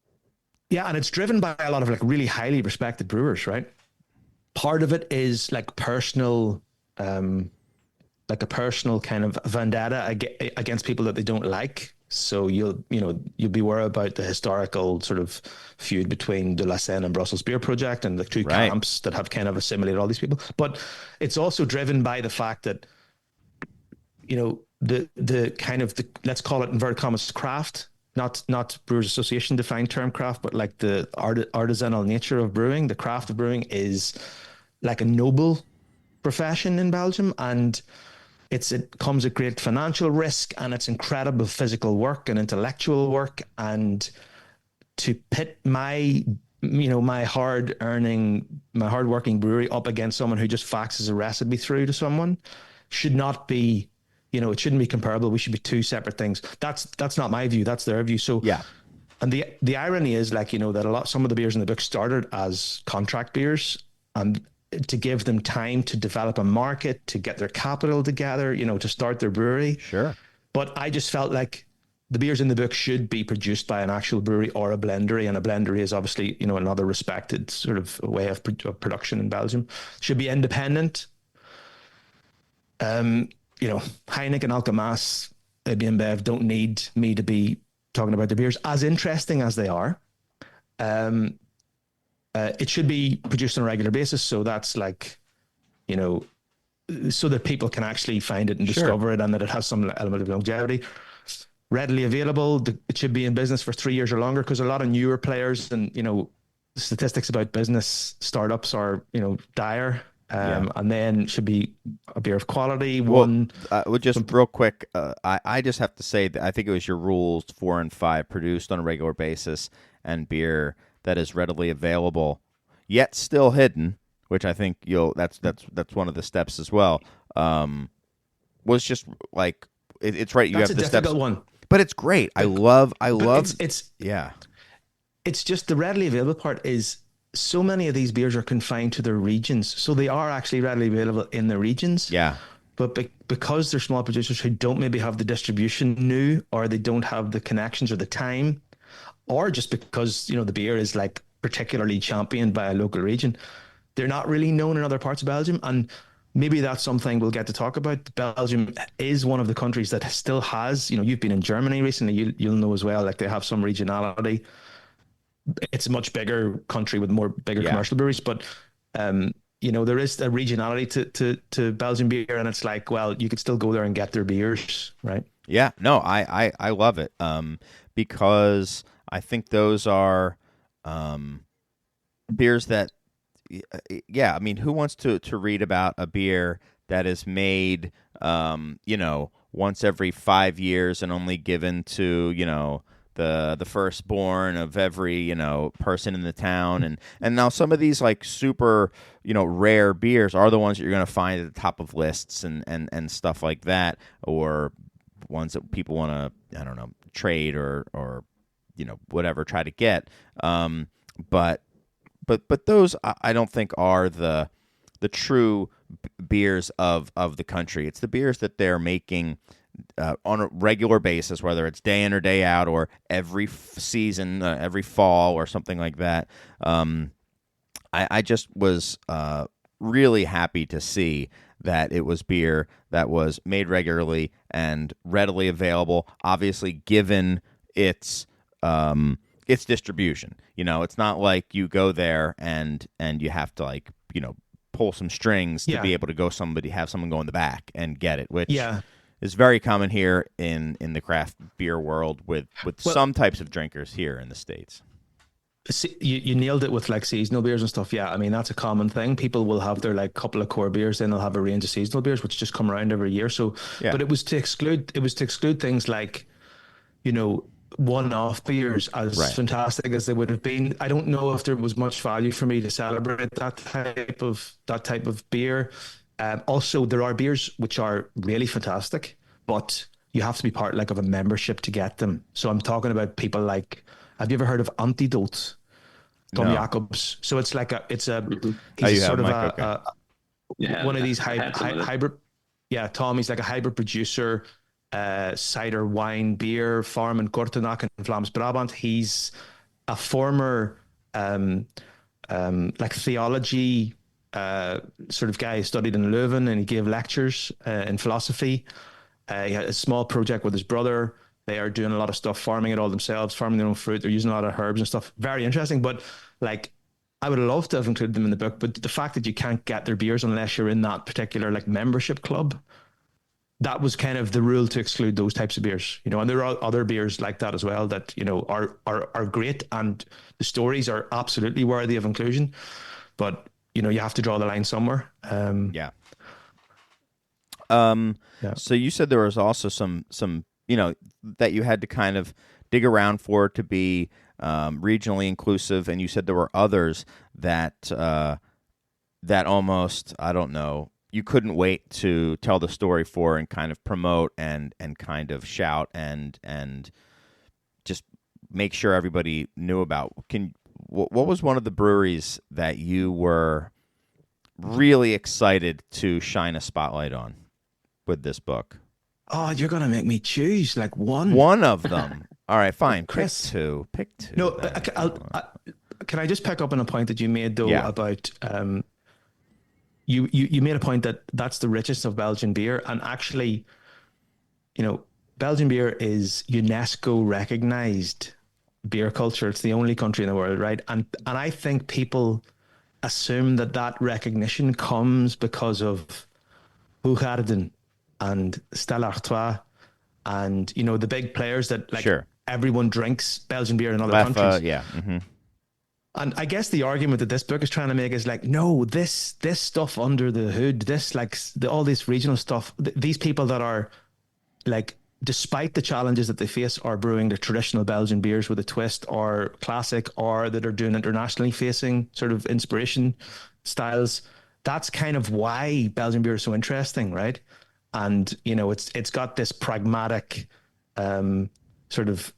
Yeah, and it's driven by a lot of like really highly respected brewers, right? Part of it is like personal, like a personal kind of vendetta against people that they don't like. So you'll be worried about the historical sort of feud between De La Seine and Brussels Beer Project and the two camps that have kind of assimilated all these people. But it's also driven by the fact that, the kind of let's call it inverted commas craft, not Brewers Association defined term craft, but like the artisanal nature of brewing, the craft of brewing is like a noble profession in Belgium, and it comes at great financial risk, and it's incredible physical work and intellectual work. And to pit my hard-working brewery up against someone who just faxes a recipe through to someone should not be, it shouldn't be comparable. We should be two separate things. That's not my view. That's their view. So yeah. And the irony is like, that some of the beers in the book started as contract beers, and to give them time to develop a market, to get their capital together, to start their brewery. Sure. But I just felt like the beers in the book should be produced by an actual brewery or a blendery. And a blendery is obviously, another respected sort of way of production in Belgium. Should be independent. Heineken, Alchemass, AB InBev don't need me to be talking about the beers, as interesting as they are. It should be produced on a regular basis. So that's like, so that people can actually find it and discover it, and that it has some element of longevity. Readily available. It should be in business for 3 years or longer, because a lot of newer players and, statistics about business startups are, dire. And then should be a beer of quality. Real quick, I just have to say that I think it was your rules 4 and 5, produced on a regular basis, and beer that is readily available, yet still hidden, which I think that's one of the steps as well. Was just like it's right. You that's have a the difficult steps, one, but it's great. I love. It's yeah. It's just the readily available part is so many of these beers are confined to their regions, so they are actually readily available in the regions. Yeah. But because they're small producers who don't maybe have the distribution new, or they don't have the connections or the time, or just because, the beer is like particularly championed by a local region, they're not really known in other parts of Belgium. And maybe that's something we'll get to talk about. Belgium is one of the countries that still has, you've been in Germany recently, you'll know as well, like they have some regionality. It's a much bigger country with bigger commercial breweries, but there is a regionality to Belgian beer, and it's like, well, you could still go there and get their beers, right? Yeah, no, I love it, because I think those are beers that, I mean, who wants to read about a beer that is made, once every 5 years and only given to, the firstborn of every person in the town, and now some of these like super rare beers are the ones that you're going to find at the top of lists and stuff like that, or ones that people want to, I don't know, trade or whatever, try to get. But those I don't think are the true beers of the country. It's the beers that they're making on a regular basis, whether it's day in or day out, or every season, every fall, or something like that. I just was really happy to see that it was beer that was made regularly and readily available. Obviously, given its distribution, it's not like you go there and you have to pull some strings to be able to have someone go in the back and get it, which is very common here in the craft beer world with some types of drinkers here in the States. See, you nailed it with like seasonal beers and stuff. Yeah, I mean, that's a common thing. People will have their like couple of core beers, then they'll have a range of seasonal beers which just come around every year. So but it was to exclude things like one-off beers, as fantastic as they would have been. I don't know if there was much value for me to celebrate that type of beer. Also, there are beers which are really fantastic, but you have to be part of a membership to get them. So I'm talking about people like, have you ever heard of Antidote? Tom Jacobs. So it's like he's sort of one of these hybrid. Yeah, Tom, he's like a hybrid producer, cider, wine, beer farm in Kortenach in Vlaams Brabant. He's a former theology sort of guy. He studied in Leuven and he gave lectures in philosophy. He had a small project with his brother. They are doing a lot of stuff, farming it all themselves, farming their own fruit. They're using a lot of herbs and stuff. Very interesting. But I would love to have included them in the book, but the fact that you can't get their beers unless you're in that particular membership club, that was kind of the rule to exclude those types of beers. And there are other beers like that as well that are great, and the stories are absolutely worthy of inclusion. But you have to draw the line somewhere. So you said there was also some that you had to kind of dig around for to be regionally inclusive, and you said there were others that almost, I don't know, you couldn't wait to tell the story for and kind of promote and kind of shout and just make sure everybody knew about. What was one of the breweries that you were really excited to shine a spotlight on with this book? Oh, you're going to make me choose one. One of them. All right, fine. Chris. Pick two. No, can I just pick up on a point that you made, though, about you made a point that that's the richest of Belgian beer. And actually, Belgian beer is UNESCO recognized beer culture. It's the only country in the world, right? And I think people assume that recognition comes because of Hoegaarden and Stella Artois and the big players that everyone drinks Belgian beer in other countries. And I guess the argument that this book is trying to make is no, this stuff under the hood, this all this regional stuff, these people that are despite the challenges that they face, are brewing the traditional Belgian beers with a twist, or classic, or that are doing internationally facing sort of inspiration styles. That's kind of why Belgian beer is so interesting, right? And it's got this pragmatic sort of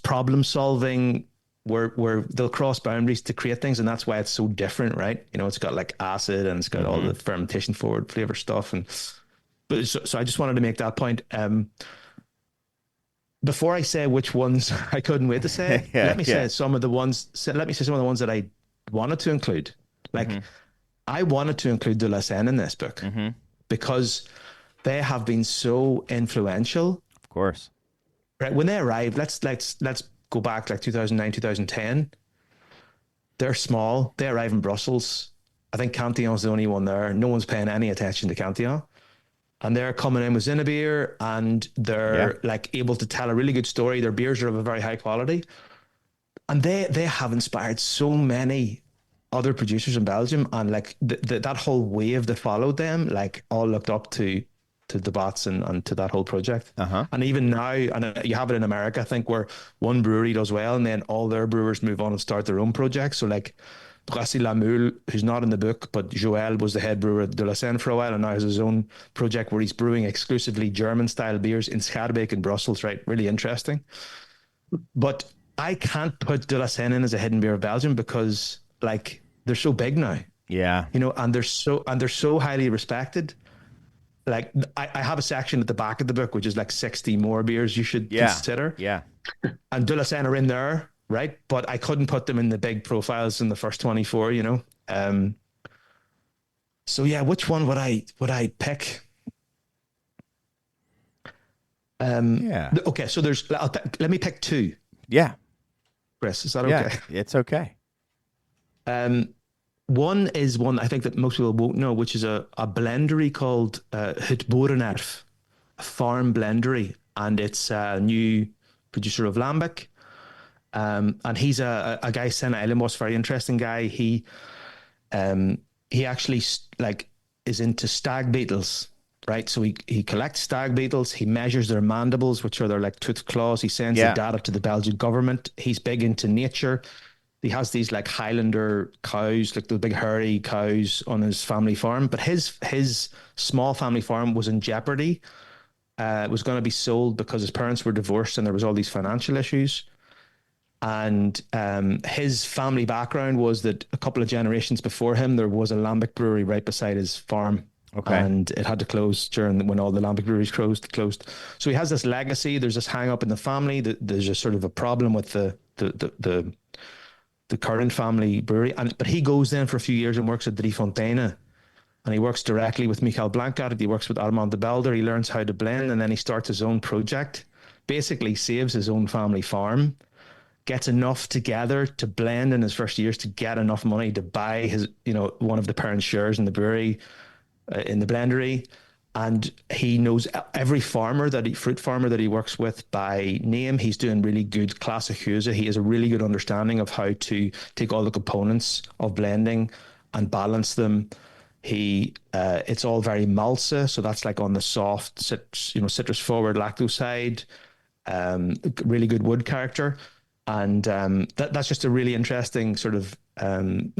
problem solving where they'll cross boundaries to create things, and that's why it's so different, right? It's got acid, and it's got all the fermentation forward flavor stuff, so I just wanted to make that point. Before I say which ones I couldn't wait to say, let me say some of the ones that I wanted to include. I wanted to include De La Seine in this book. Because they have been so influential. Of course. Right. When they arrived, let's go back 2009, 2010. They're small. They arrive in Brussels. I think Cantillon's the only one there. No one's paying any attention to Cantillon. And they're coming in with Zinnebeer, and they're able to tell a really good story. Their beers are of a very high quality. And they have inspired so many other producers in Belgium, and that whole wave that followed them, all looked up to the bots and to that whole project. Uh-huh. And even now, and you have it in America, I think, where one brewery does well and then all their brewers move on and start their own projects. So like Brasserie La Mule, who's not in the book, but Joël was the head brewer at De La Seine for a while and now has his own project where he's brewing exclusively German-style beers in Schaerbeek in Brussels, right? Really interesting. But I can't put De La Seine in as a hidden beer of Belgium because like they're so big now. Yeah. You know, and they're so highly respected. Like I have a section at the back of the book which is like 60 more beers you should consider. Yeah. And De La Seine are in there, right? But I couldn't put them in the big profiles in the first 24, you know. So yeah, which one would I pick? Okay, so let me pick two. Yeah. Chris, is that okay? Yeah, it's okay. One is one I think that most people won't know, which is a blendery called Het Boerenerf, a farm blendery, and it's a new producer of lambic. And he's a guy, Senna Elemos, very interesting guy. He actually like is into stag beetles, right? So he collects stag beetles. He measures their mandibles, which are their like tooth claws. He sends the data to the Belgian government. He's big into nature. He has these like Highlander cows, like the big hairy cows on his family farm. But his small family farm was in jeopardy. It was going to be sold because his parents were divorced and there was all these financial issues. And his family background was that a couple of generations before him, there was a lambic brewery right beside his farm. Okay. And it had to close when all the lambic breweries closed. So he has this legacy. There's this hang up in the family. There's just sort of a problem with the current family brewery. But he goes then for a few years and works at Drie Fonteinen. And he works directly with Michael Blankart. He works with Armand de Belder. He learns how to blend and then he starts his own project, basically saves his own family farm, gets enough together to blend in his first years to get enough money to buy his, one of the parents' shares in the brewery, in the blendery. And he knows every fruit farmer that he works with by name. He's doing really good classic Huza. He has a really good understanding of how to take all the components of blending and balance them. It's all very malsa, so that's like on the soft, citrus forward lactose side. Really good wood character, and that's just a really interesting sort of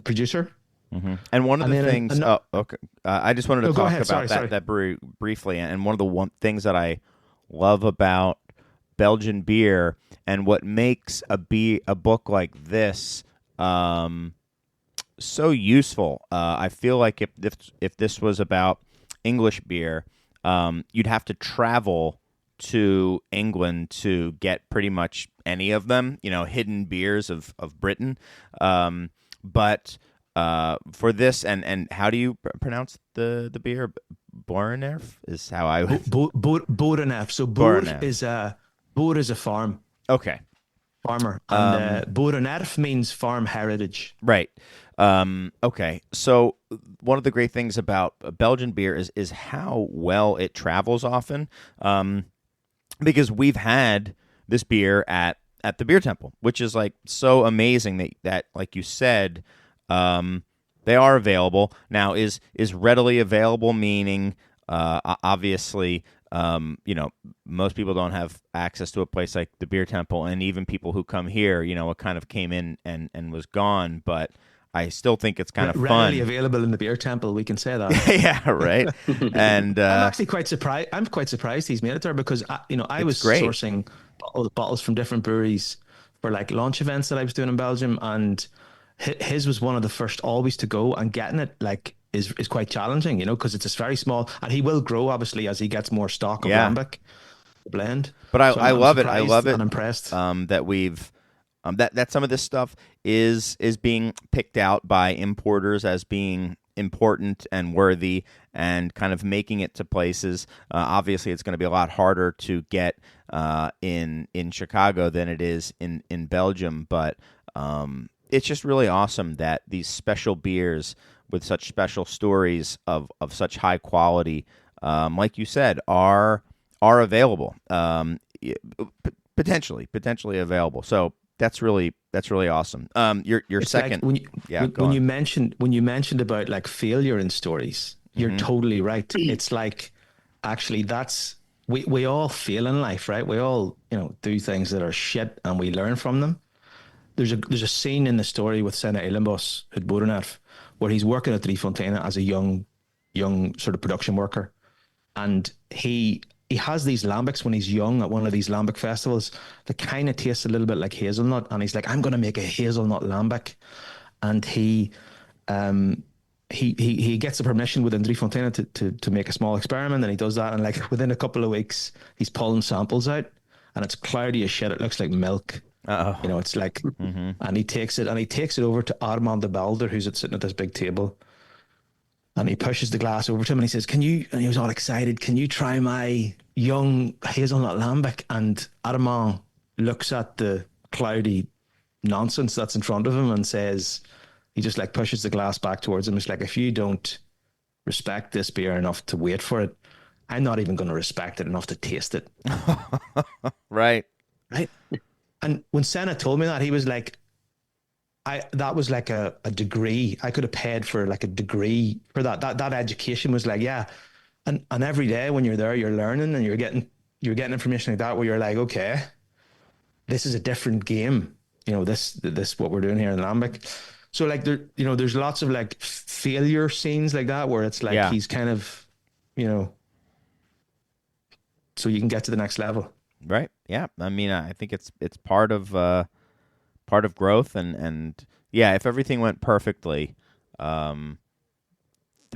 producer. Mm-hmm. And one of the things, okay. I just wanted to talk about that brewery briefly. And one of the things that I love about Belgian beer and what makes a book like this so useful. I feel like if this was about English beer, you'd have to travel to England to get pretty much any of them, hidden beers of Britain. But for this, and how do you pronounce the beer? Boerenerf is how I would. Boerenerf. So boer is a farm. Okay. Farmer. And Boerenerf means farm heritage. Right. Okay. So one of the great things about Belgian beer is how well it travels often. Because we've had this beer at the Beer Temple, which is like so amazing that like you said, they are available now. Is readily available, meaning obviously most people don't have access to a place like the Beer Temple, and even people who come here, it kind of came in and was gone, but I still think it's kind of fun. Readily available in the Beer Temple, we can say that. Yeah, right. And I'm actually quite surprised. I'm quite surprised he's made it there because I was sourcing bottles from different breweries for like launch events that I was doing in Belgium, and his was one of the first always to go, and getting it like is quite challenging, because it's very small, and he will grow obviously as he gets more stock of lambic blend. But I love it. I love it. I'm impressed that we've. That some of this stuff is being picked out by importers as being important and worthy, and kind of making it to places. Obviously, it's going to be a lot harder to get in Chicago than it is in Belgium, but it's just really awesome that these special beers with such special stories of such high quality, like you said, are available, potentially available. So. That's really awesome. Your it's second, like when you mentioned about like failure in stories, you're totally right. It's like actually that's we all fail in life, right? We all, do things that are shit and we learn from them. There's a scene in the story with Senna Elenbos at Bodenarf where he's working at Driefontein as a young sort of production worker, and he has these lambics when he's young at one of these lambic festivals that kind of tastes a little bit like hazelnut, and he's like, I'm going to make a hazelnut lambic, and he gets the permission within Driefontein to make a small experiment, and he does that, and like within a couple of weeks he's pulling samples out, and it's cloudy as shit. It looks like milk. It's like, and he takes it over to Armand de Balder, who's sitting at this big table, and he pushes the glass over to him and he says, and he was all excited, can you try my young hazelnut lambic? And Armand looks at the cloudy nonsense that's in front of him and says, he just like pushes the glass back towards him. It's like, if you don't respect this beer enough to wait for it, I'm not even going to respect it enough to taste it. Right. And when Senna told me that, he was like, that was like a degree. I could have paid for like a degree for that. That education was like, yeah. And every day when you're there, you're learning and you're getting information like that where you're like, okay, this is a different game. This what we're doing here in Lambic. So like there's lots of like failure scenes like that where it's like he's kind of, so you can get to the next level. Right. Yeah. I mean, I think it's part of growth, and yeah, if everything went perfectly, the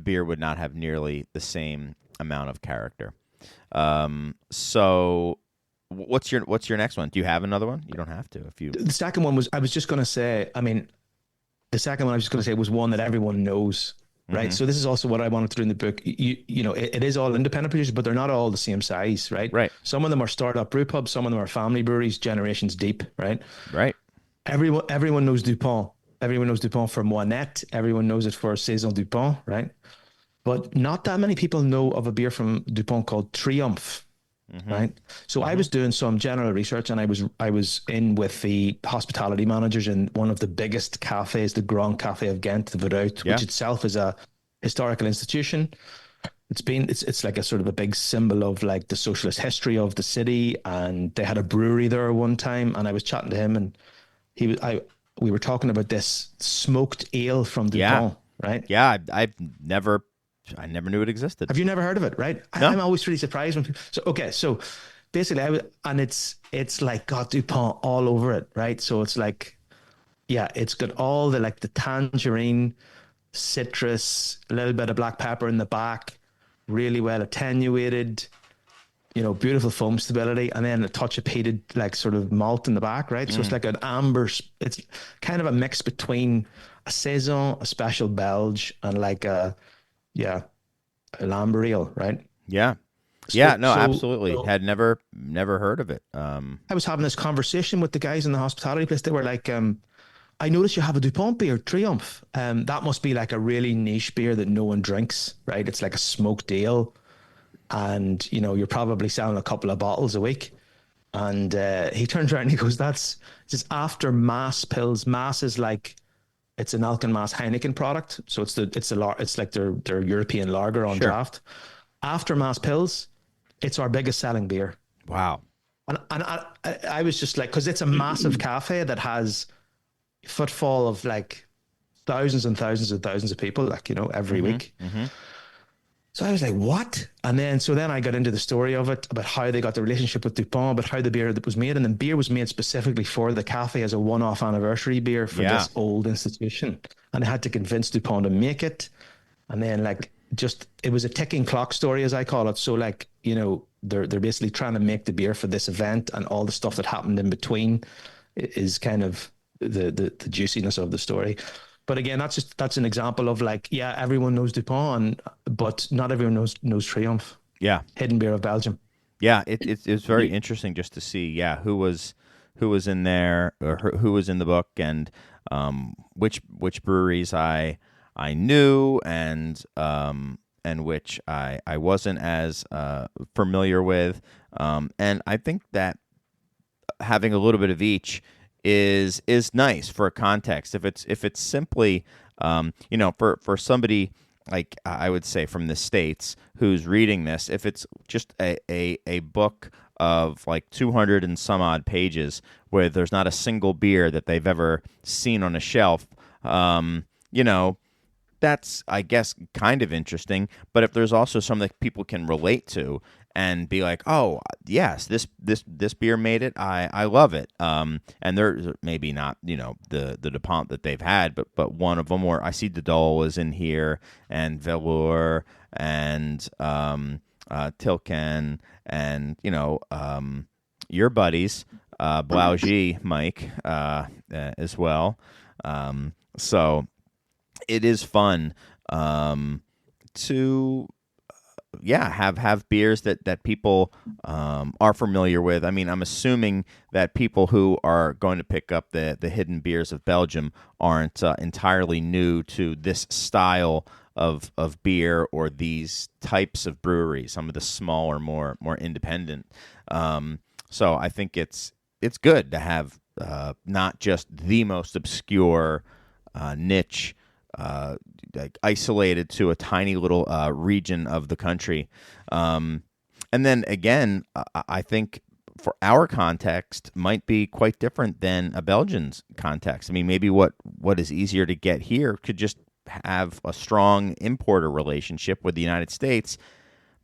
beer would not have nearly the same amount of character. So what's your next one? Do you have another one? You don't have to if you. The second one was, I was just going to say, the second one I was just going to say was one that everyone knows. Right. So this is also what I wanted to do in the book. It is all independent producers, but they're not all the same size. Right. Right. Some of them are startup brew pubs. Some of them are family breweries, generations deep. Right. Right. Everyone knows Dupont. Everyone knows Dupont for Moinette. Everyone knows it for Saison Dupont. Right. But not that many people know of a beer from Dupont called Triumph. Right. So I was doing some general research, and I was in with the hospitality managers in one of the biggest cafes, the Grand Café of Ghent, the Verhout, which itself is a historical institution. It's like a sort of a big symbol of like the socialist history of the city. And they had a brewery there one time, and I was chatting to him, and we were talking about this smoked ale from Dupont. Right. Yeah. I never knew it existed. Have you never heard of it? Right. No. I'm always really surprised when people, so basically it's like got Dupont all over it. Right. So it's like, yeah, it's got all the like the tangerine, citrus, a little bit of black pepper in the back, really well attenuated, beautiful foam stability, and then a touch of peated like sort of malt in the back. Right. So it's like an amber, it's kind of a mix between a Saison, a Special Belge, and like a lamber ale, right? Yeah. Absolutely. Had never heard of it. I was having this conversation with the guys in the hospitality place. They were like, I noticed you have a Dupont beer, Triumph. That must be like a really niche beer that no one drinks, right? It's like a smoked ale. And, you're probably selling a couple of bottles a week. And he turns around and he goes, it's just after Mass pills. Mass is like, it's an Alken Mass Heineken product, so it's like their European lager on draft. After Mass Pils, it's our biggest selling beer. Wow! And I was just like, because it's a massive cafe that has footfall of like thousands and thousands and thousands of people, like every week. So I was like, what? And then I got into the story of it, about how they got the relationship with Dupont, about how the beer that was made. And then beer was made specifically for the cafe as a one-off anniversary beer for this old institution. And they had to convince Dupont to make it. And then it was a ticking clock story, as I call it. So they're basically trying to make the beer for this event, and all the stuff that happened in between is kind of the juiciness of the story. But again, that's an example of like, yeah, everyone knows Dupont, but not everyone knows Triumph. Yeah, hidden beer of Belgium. Yeah, it's very interesting just to see, who was in there, or who was in the book, and which breweries I knew, and which I wasn't as familiar with, and I think that having a little bit of each is nice for a context. If it's simply for somebody like I would say from the States who's reading this, if it's just a book of like 200 and some odd pages where there's not a single beer that they've ever seen on a shelf, you know, that's, I guess, kind of interesting. But if there's also some that people can relate to and be like, oh, yes, this beer made it, I love it. And there's maybe not, you know, the DuPont that they've had, but one of them where I see the Dole is in here, and Velour, and Tilken, and, you know, your buddies, Blaugy, Mike, as well. So it is fun to have beers that people are familiar with. I mean, I'm assuming that people who are going to pick up the hidden beers of Belgium aren't entirely new to this style of beer or these types of breweries. Some of the smaller, more independent. So I think it's good to have not just the most obscure niche, like isolated to a tiny little region of the country. And then again, I think for our context might be quite different than a Belgian's context. I mean, maybe what is easier to get here could just have a strong importer relationship with the United States,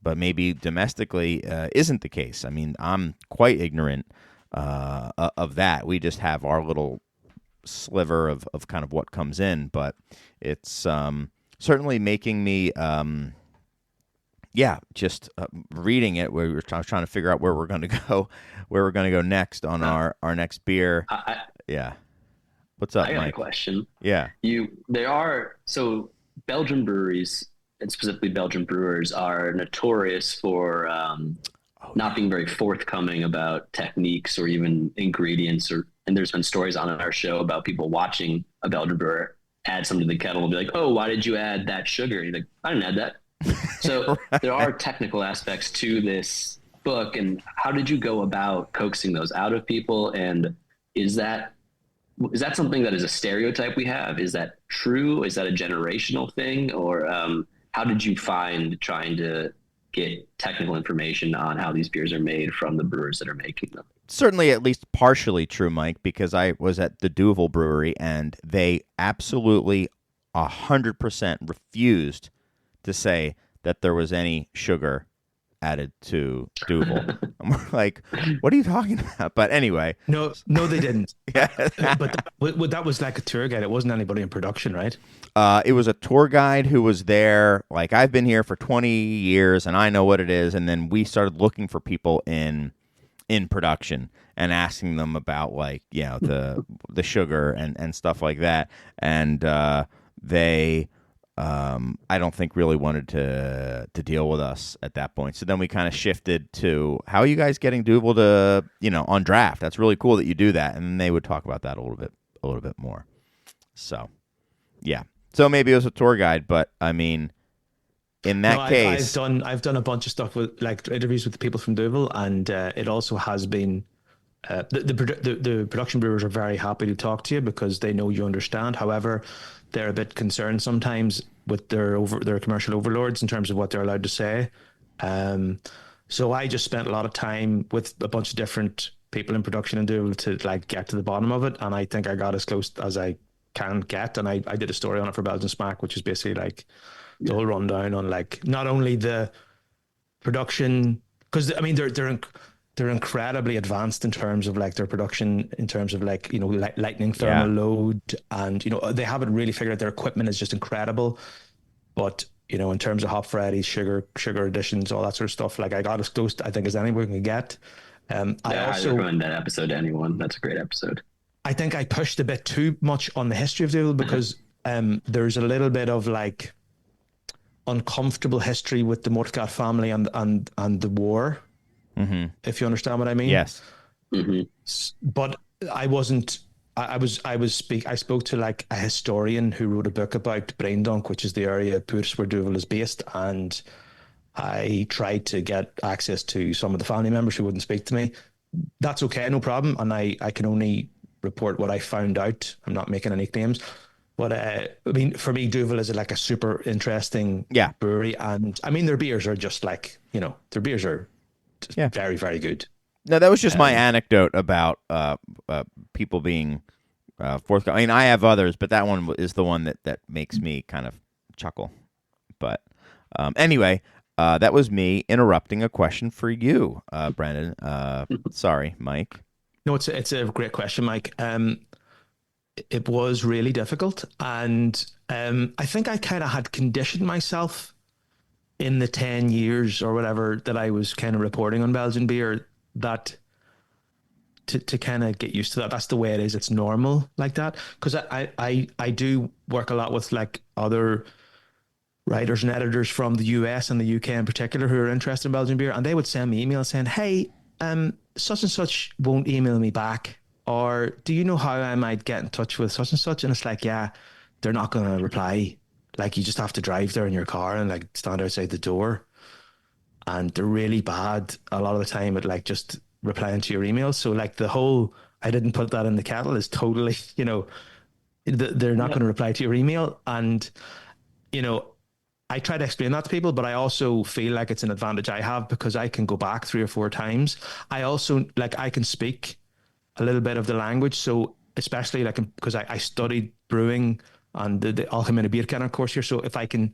but maybe domestically isn't the case. I mean, I'm quite ignorant of that. We just have our little sliver of kind of what comes in, but it's certainly making me just reading it, where I was trying to figure out where we're going to go next on our next beer. What's up, I got Mike? a question. Yeah. So Belgian breweries, and specifically Belgian brewers, are notorious for not being very forthcoming about techniques or even ingredients, and there's been stories on our show about people watching a Belgian brewer add something to the kettle and be like, oh, why did you add that sugar? And you're like, I didn't add that. So Right. There are technical aspects to this book. And how did you go about coaxing those out of people? And is that something that is a stereotype we have? Is that true? Is that a generational thing? Or how did you find trying to get technical information on how these beers are made from the brewers that are making them? Certainly at least partially true, Mike, because I was at the Duvel Brewery and they absolutely 100% refused to say that there was any sugar added to Duvel. I'm like, what are you talking about? But anyway. No, they didn't. Yeah. But that was like a tour guide. It wasn't anybody in production, right? It was a tour guide who was there. Like, I've been here for 20 years and I know what it is. And then we started looking for people in production and asking them about, like, you know, the sugar and stuff like that. And they I don't think really wanted to deal with us at that point. So then we kind of shifted to, how are you guys getting Duvel to, you know, on draft? That's really cool that you do that. And they would talk about that a little bit more. So yeah. So maybe it was a tour guide, but I mean, in that case, I've done a bunch of stuff with, like, interviews with the people from Duvel, and it also has been the production brewers are very happy to talk to you because they know you understand. However, they're a bit concerned sometimes with their commercial overlords in terms of what they're allowed to say. So I just spent a lot of time with a bunch of different people in production and Duvel to, like, get to the bottom of it, and I think I got as close as I can get. And I did a story on it for Belgian Smaak, which is basically like the whole rundown on, like, not only the production, because I mean they're incredibly advanced in terms of, like, their production, in terms of, like, you know, lightning thermal load, and, you know, they haven't really figured out. Their equipment is just incredible, but, you know, in terms of hop varieties, sugar additions, all that sort of stuff, like, I got as close, I think, as anyone can get. I also recommend that episode to anyone. That's a great episode. I think I pushed a bit too much on the history of Duvel because there's a little bit of, like, uncomfortable history with the Moortgat family and the war. mm-hmm. If you understand what I mean. Yes. Mm-hmm. But I wasn't. I spoke to, like, a historian who wrote a book about Breandán, which is the area of Puurs where Duvel is based, and I tried to get access to some of the family members who wouldn't speak to me. That's okay, no problem, and I can only report what I found out. I'm not making any claims. But I mean, for me, Duvel is like a super interesting Yeah. brewery, and I mean, their beers are just like, their beers are just Yeah. very, very good. No, that was just my anecdote about people being forthcoming. I mean, I have others, but that one is the one that makes me kind of chuckle. But anyway, that was me interrupting a question for you, Brendan. Sorry, Mike. No, it's a great question, Mike. It was really difficult, and I think I kind of had conditioned myself in the 10 years or whatever that I was kind of reporting on Belgian beer, that to kind of get used to that. That's the way it is. It's normal like that. Because I do work a lot with like other writers and editors from the US and the UK in particular who are interested in Belgian beer, and they would send me emails saying, "Hey, such and such won't email me back," or "Do you know how I might get in touch with such and such?" And it's like, yeah, they're not going to reply. Like, you just have to drive there in your car and like stand outside the door, and they're really bad a lot of the time at like just replying to your emails. So like the whole "I didn't put that in the kettle" is totally, they're not going to reply to your email. And you know I try to explain that to people, but I also feel like it's an advantage I have because I can go back 3 or 4 times. I also like, I can speak a little bit of the language. So especially like, because I studied brewing and the Algemene Bierkenner course here. So if I can,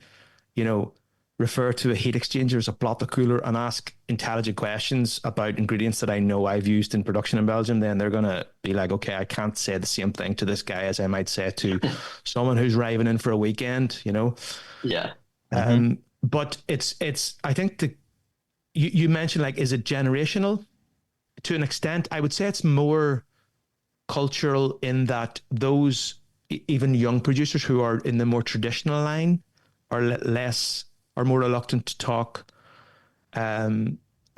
you know, refer to a heat exchanger as a blotter cooler and ask intelligent questions about ingredients that I know I've used in production in Belgium, then they're going to be like, okay, I can't say the same thing to this guy as I might say to someone who's driving in for a weekend, Yeah. But it's, I think you mentioned like, is it generational? To an extent, I would say it's more cultural in that those even young producers who are in the more traditional line are more reluctant to talk, and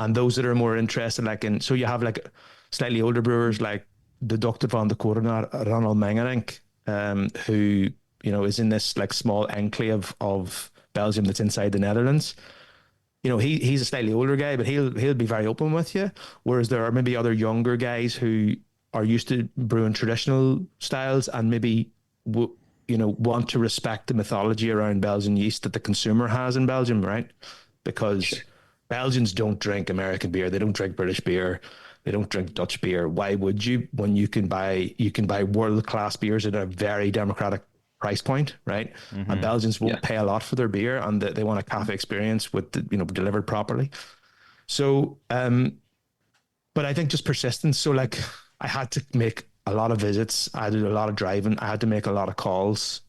those that are more interested, like so you have like slightly older brewers like the Dr. van de Korenaar, Ronald Mengerink, who is in this like small enclave of Belgium that's inside the Netherlands. He's a slightly older guy, but he'll be very open with you. Whereas there are maybe other younger guys who are used to brewing traditional styles and maybe want to respect the mythology around Belgian yeast that the consumer has in Belgium, right? Because sure. Belgians don't drink American beer, they don't drink British beer, they don't drink Dutch beer. Why would you, when you can buy world class beers at a very democratic price point, right? Mm-hmm. And Belgians won't pay a lot for their beer, and they want a cafe experience with delivered properly. So, but I think just persistence. So like, I had to make a lot of visits. I did a lot of driving. I had to make a lot of calls,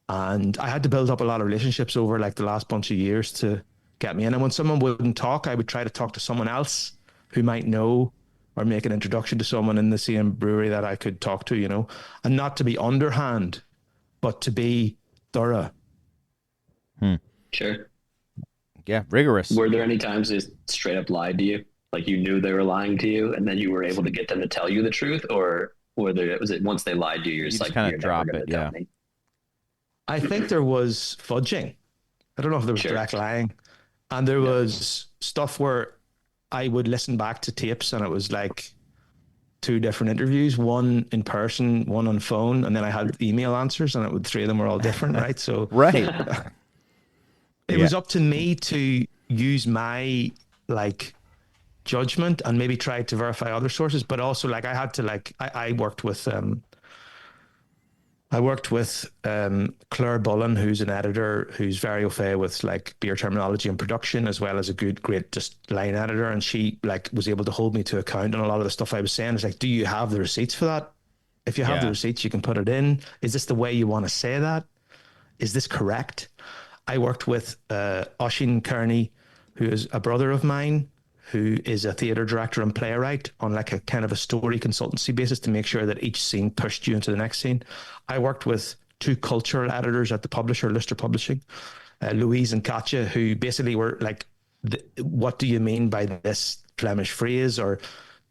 and I had to build up a lot of relationships over like the last bunch of years to get me in. And when someone wouldn't talk, I would try to talk to someone else who might know, or make an introduction to someone in the same brewery that I could talk to, and not to be underhand, but to be thorough. Sure. Yeah, rigorous. Were there any times they straight up lied to you? Like you knew they were lying to you, and then you were able to get them to tell you the truth, or was it once they lied to you, you're just like, kind of drop it? Yeah. I think there was fudging. I don't know if there was direct lying, and there was stuff where I would listen back to tapes, and it was like 2 different interviews, one in person, one on phone, and then I had email answers, and 3 of them were all different, right? So right. It was up to me to use my like judgment and maybe try to verify other sources, but also like I had to like I worked with Claire Bullen, who's an editor who's very au fait with like beer terminology and production, as well as a great just line editor, and she like was able to hold me to account on a lot of the stuff I was saying. It's like, do you have the receipts for that? If you have the receipts, you can put it in. Is this the way you want to say that? Is this correct? I worked with Elston Kearney, who is a brother of mine, who is a theatre director and playwright, on like a kind of a story consultancy basis to make sure that each scene pushed you into the next scene. I worked with 2 cultural editors at the publisher, Lister Publishing, Louise and Katja, who basically were like, what do you mean by this Flemish phrase? Or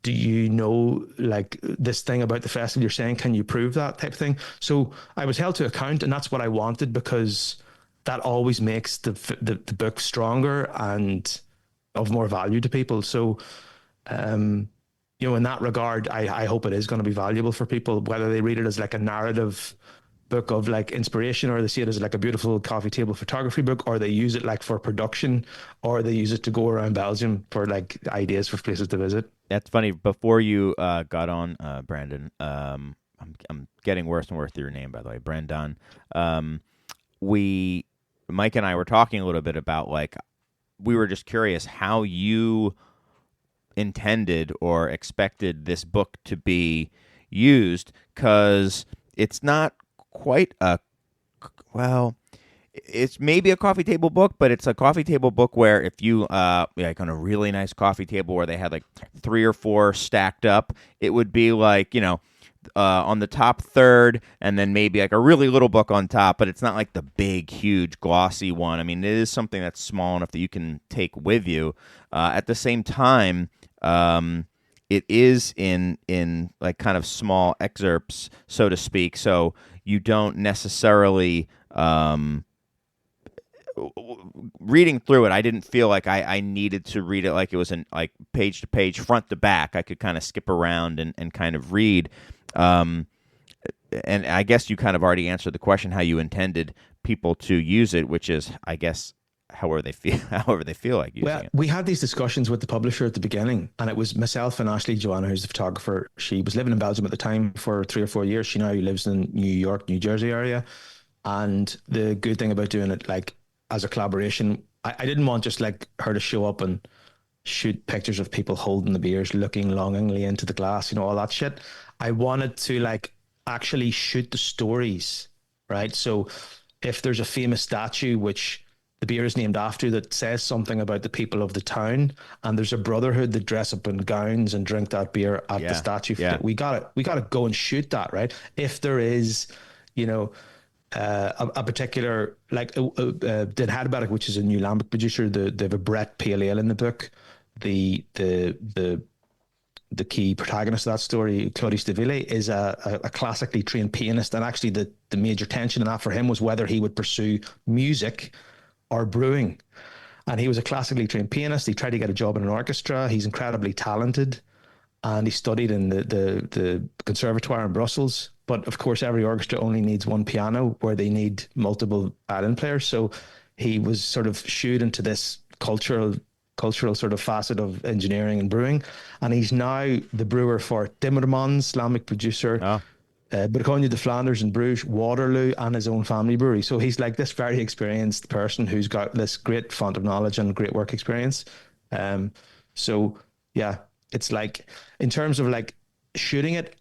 do you know like this thing about the festival you're saying? Can you prove that type of thing? So I was held to account, and that's what I wanted, because that always makes the book stronger and of more value to people. So, in that regard, I hope it is going to be valuable for people, whether they read it as like a narrative book of like inspiration, or they see it as like a beautiful coffee table photography book, or they use it like for production, or they use it to go around Belgium for like ideas for places to visit. That's funny. Before you got on, Brandon, I'm getting worse and worse with your name, by the way, Breandán. We, Mike and I were talking a little bit about, like, we were just curious how you intended or expected this book to be used, because it's not quite a, well, it's maybe a coffee table book, but it's a coffee table book where if you like on a really nice coffee table where they had like 3 or 4 stacked up, it would be like, on the top third, and then maybe like a really little book on top, but it's not like the big, huge, glossy one. I mean, it is something that's small enough that you can take with you. At the same time, it is in like kind of small excerpts, so to speak, so you don't necessarily reading through it, I didn't feel like I needed to read it like it was in like page to page, front to back. I could kind of skip around and kind of read. And I guess you kind of already answered the question how you intended people to use it, which is, I guess, however they feel like using it. We had these discussions with the publisher at the beginning, and it was myself and Ashley Joanna, who's the photographer. She was living in Belgium at the time for 3 or 4 years. She now lives in New York, New Jersey area. And the good thing about doing it like as a collaboration, I didn't want just like her to show up and shoot pictures of people holding the beers, looking longingly into the glass, all that shit. I wanted to like actually shoot the stories, right? So if there's a famous statue which the beer is named after that says something about the people of the town, and there's a brotherhood that dress up in gowns and drink that beer at the statue, we gotta go and shoot that, right? If there is, a particular, like Den Hadberg, which is a new lambic producer, they have a Brett Pale Ale in the book. The key protagonist of that story, Claudius de Ville, is a classically trained pianist, and actually the major tension in that for him was whether he would pursue music or brewing. And he was a classically trained pianist. He tried to get a job in an orchestra. He's incredibly talented, and he studied in the conservatoire in Brussels. But of course, every orchestra only needs one piano, where they need multiple violin players. So he was sort of shooed into this cultural sort of facet of engineering and brewing. And he's now the brewer for Timmermans, lambic producer, Bourgogne de Flanders and Bruges, Waterloo, and his own family brewery. So he's like this very experienced person who's got this great font of knowledge and great work experience. So yeah, it's like, in terms of like shooting it,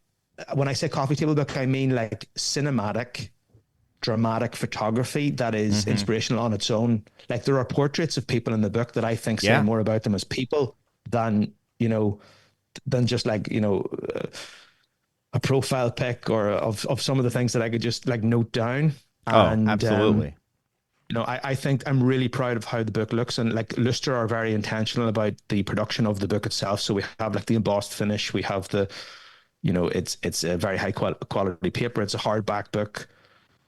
when I say coffee table book, I mean like cinematic, dramatic photography that is inspirational on its own. Like there are portraits of people in the book that I think say more about them as people than just like, a profile pic or of some of the things that I could just like note down. And, absolutely. I think I'm really proud of how the book looks, and like Lustre are very intentional about the production of the book itself. So we have like the embossed finish. We have the, it's a very high quality paper. It's a hardback book.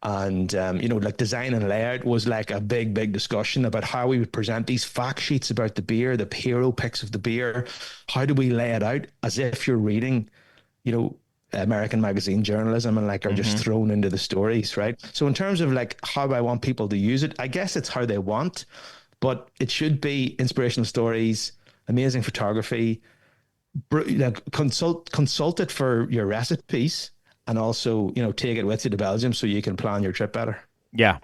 And, like design and layout was like a big discussion about how we would present these fact sheets about the beer, the hero picks of the beer. How do we lay it out as if you're reading, American magazine journalism and like are just thrown into the stories, right? So in terms of like how I want people to use it, I guess it's how they want, but it should be inspirational stories, amazing photography, like consult it for your recipes, and also, take it with you to Belgium so you can plan your trip better. Yeah.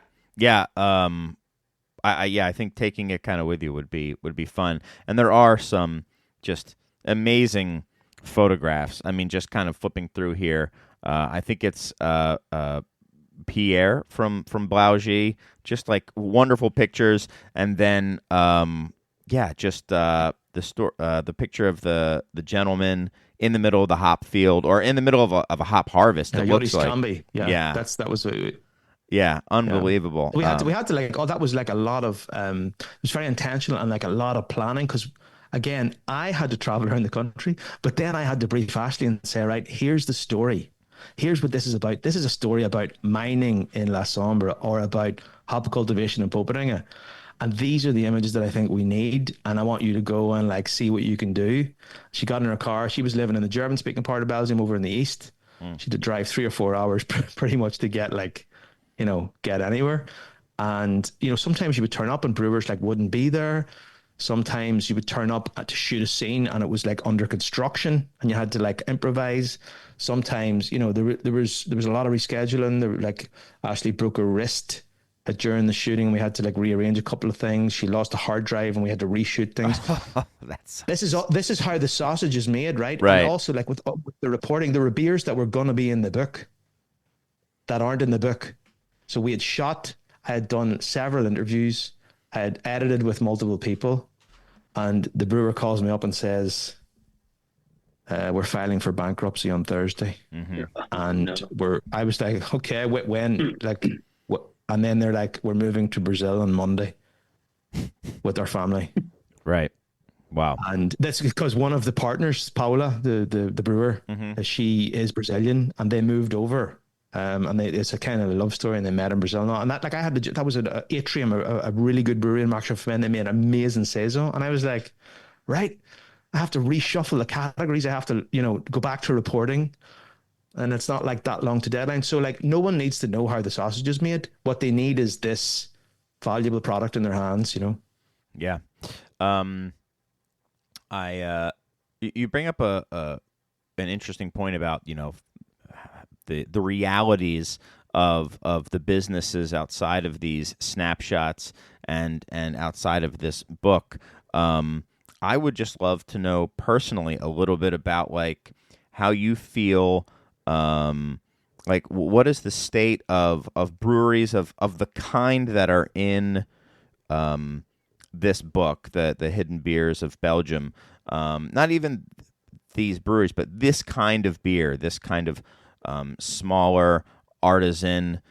I think taking it kind of with you would be fun. And there are some just amazing photographs. I mean, just kind of flipping through here. I think it's Pierre from Blaugy, just like wonderful pictures. And then just the picture of the gentleman in the middle of the hop field, or in the middle of a hop harvest. It looks like Combi. That was unbelievable. We had to like, that was like a lot of it was very intentional and like a lot of planning, because again, I had to travel around the country, but then I had to brief Ashley and say, right, here's the story. Here's what this is about. This is a story about mining in La Sombra, or about hop cultivation in Poperinge. And these are the images that I think we need. And I want you to go and like see what you can do. She got in her car. She was living in the German speaking part of Belgium over in the east. She had to drive 3 or 4 hours pretty much to get get anywhere. And, sometimes you would turn up and brewers wouldn't be there. Sometimes you would turn up to shoot a scene and it was under construction and you had to improvise. Sometimes, there was a lot of rescheduling. Ashley broke her wrist during the shooting. We had to rearrange a couple of things. She lost a hard drive and we had to reshoot things. This is how the sausage is made, right? Right. And also with the reporting, there were beers that were going to be in the book that aren't in the book. So we had shot, I had done several interviews, I had edited with multiple people, and the brewer calls me up and says, we're filing for bankruptcy on Thursday. Mm-hmm. And I was like, okay, when? And then they're like, we're moving to Brazil on Monday with our family. Right. Wow. And that's because one of the partners, Paula, the brewer, she is Brazilian, and they moved over. And it's a kind of a love story, and they met in Brazil now. And that was an Atrium, a really good brewery in Marshall. They made an amazing saison, and I was like, right, I have to reshuffle the categories. I have to, go back to reporting, and it's not that long to deadline. So no one needs to know how the sausage is made. What they need is this valuable product in their hands. Yeah. You bring up an interesting point about the realities of the businesses outside of these snapshots and outside of this book. I would just love to know personally a little bit about how you feel, what is the state of breweries of the kind that are in this book, the hidden beers of Belgium. Not even these breweries, but this kind of beer, this kind of smaller artisan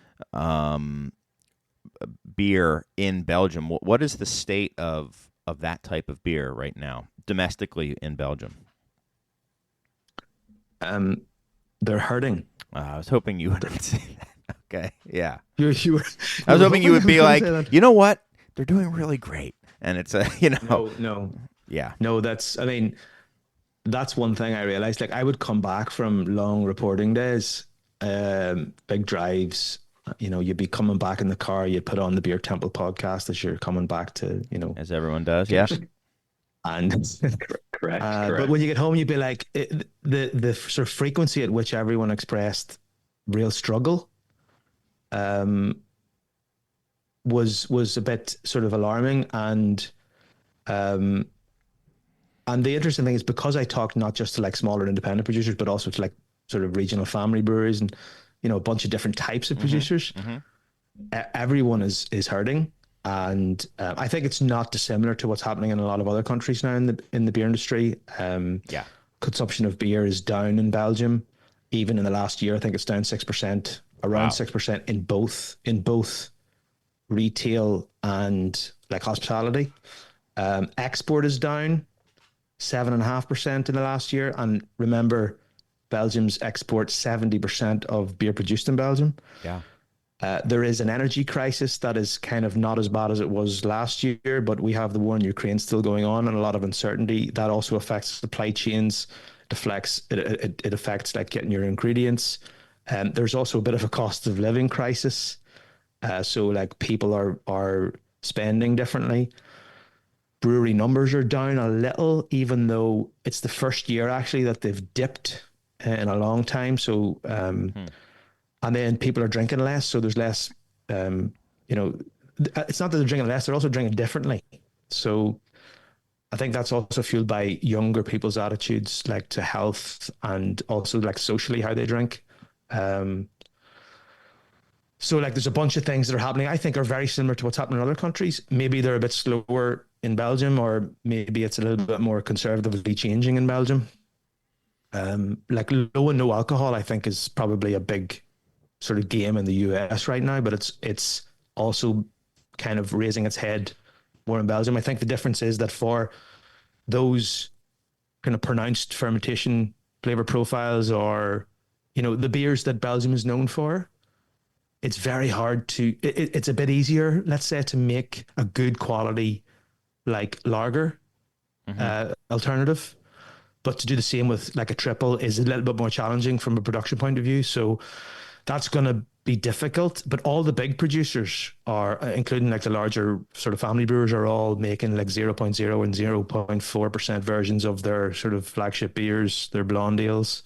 beer in Belgium. What is the state of that type of beer right now, domestically in Belgium? They're hurting. I was hoping you wouldn't say that. Okay, yeah. You were. I was hoping you would be like, you know what? They're doing really great, and it's No. Yeah. No, that's one thing I realized. I would come back from long reporting days, big drives. You'd be coming back in the car. You'd put on the Beer Temple podcast as you're coming back to, as everyone does. Yeah. And correct. But when you get home, you'd be like, the sort of frequency at which everyone expressed real struggle, was a bit sort of alarming. And the interesting thing is, because I talked not just to smaller independent producers, but also to sort of regional family breweries and, a bunch of different types of producers, everyone is hurting. And I think it's not dissimilar to what's happening in a lot of other countries now in the beer industry. Consumption of beer is down in Belgium. Even in the last year, I think it's down 6%, around 6% in both retail and hospitality. Export is down 7.5% in the last year. And remember, Belgium's export 70% of beer produced in Belgium. Yeah. There is an energy crisis that is kind of not as bad as it was last year, but we have the war in Ukraine still going on and a lot of uncertainty. That also affects supply chains. It affects getting your ingredients. There's also a bit of a cost of living crisis. So people are spending differently. Brewery numbers are down a little, even though it's the first year actually that they've dipped in a long time. So, and then people are drinking less. So there's less, it's not that they're drinking less, they're also drinking differently. So I think that's also fueled by younger people's attitudes, to health and also socially how they drink. So there's a bunch of things that are happening, I think are very similar to what's happening in other countries. Maybe they're a bit slower in Belgium, or maybe it's a little bit more conservatively changing in Belgium. Low and no alcohol, I think, is probably a big sort of game in the US right now, but it's also kind of raising its head more in Belgium. I think the difference is that for those kind of pronounced fermentation flavor profiles, or, the beers that Belgium is known for, it's very hard to, it's a bit easier, let's say, to make a good quality lager alternative. but to do the same with like a triple is a little bit more challenging from a production point of view. So that's going to be difficult. But all the big producers are, including like the larger sort of family brewers, are all making like 0.0 and 0.4% versions of their sort of flagship beers, their blonde ales.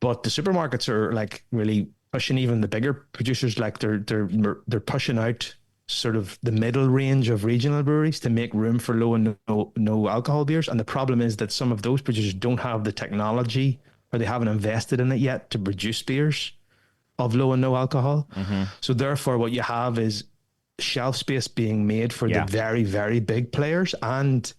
But the supermarkets are like really pushing even the bigger producers. Like they're pushing out sort of the middle range of regional breweries to make room for low and no alcohol beers. And the problem is that some of those producers don't have the technology, or they haven't invested in it yet, to produce beers of low and no alcohol. So therefore what you have is shelf space being made for the very, very big players. And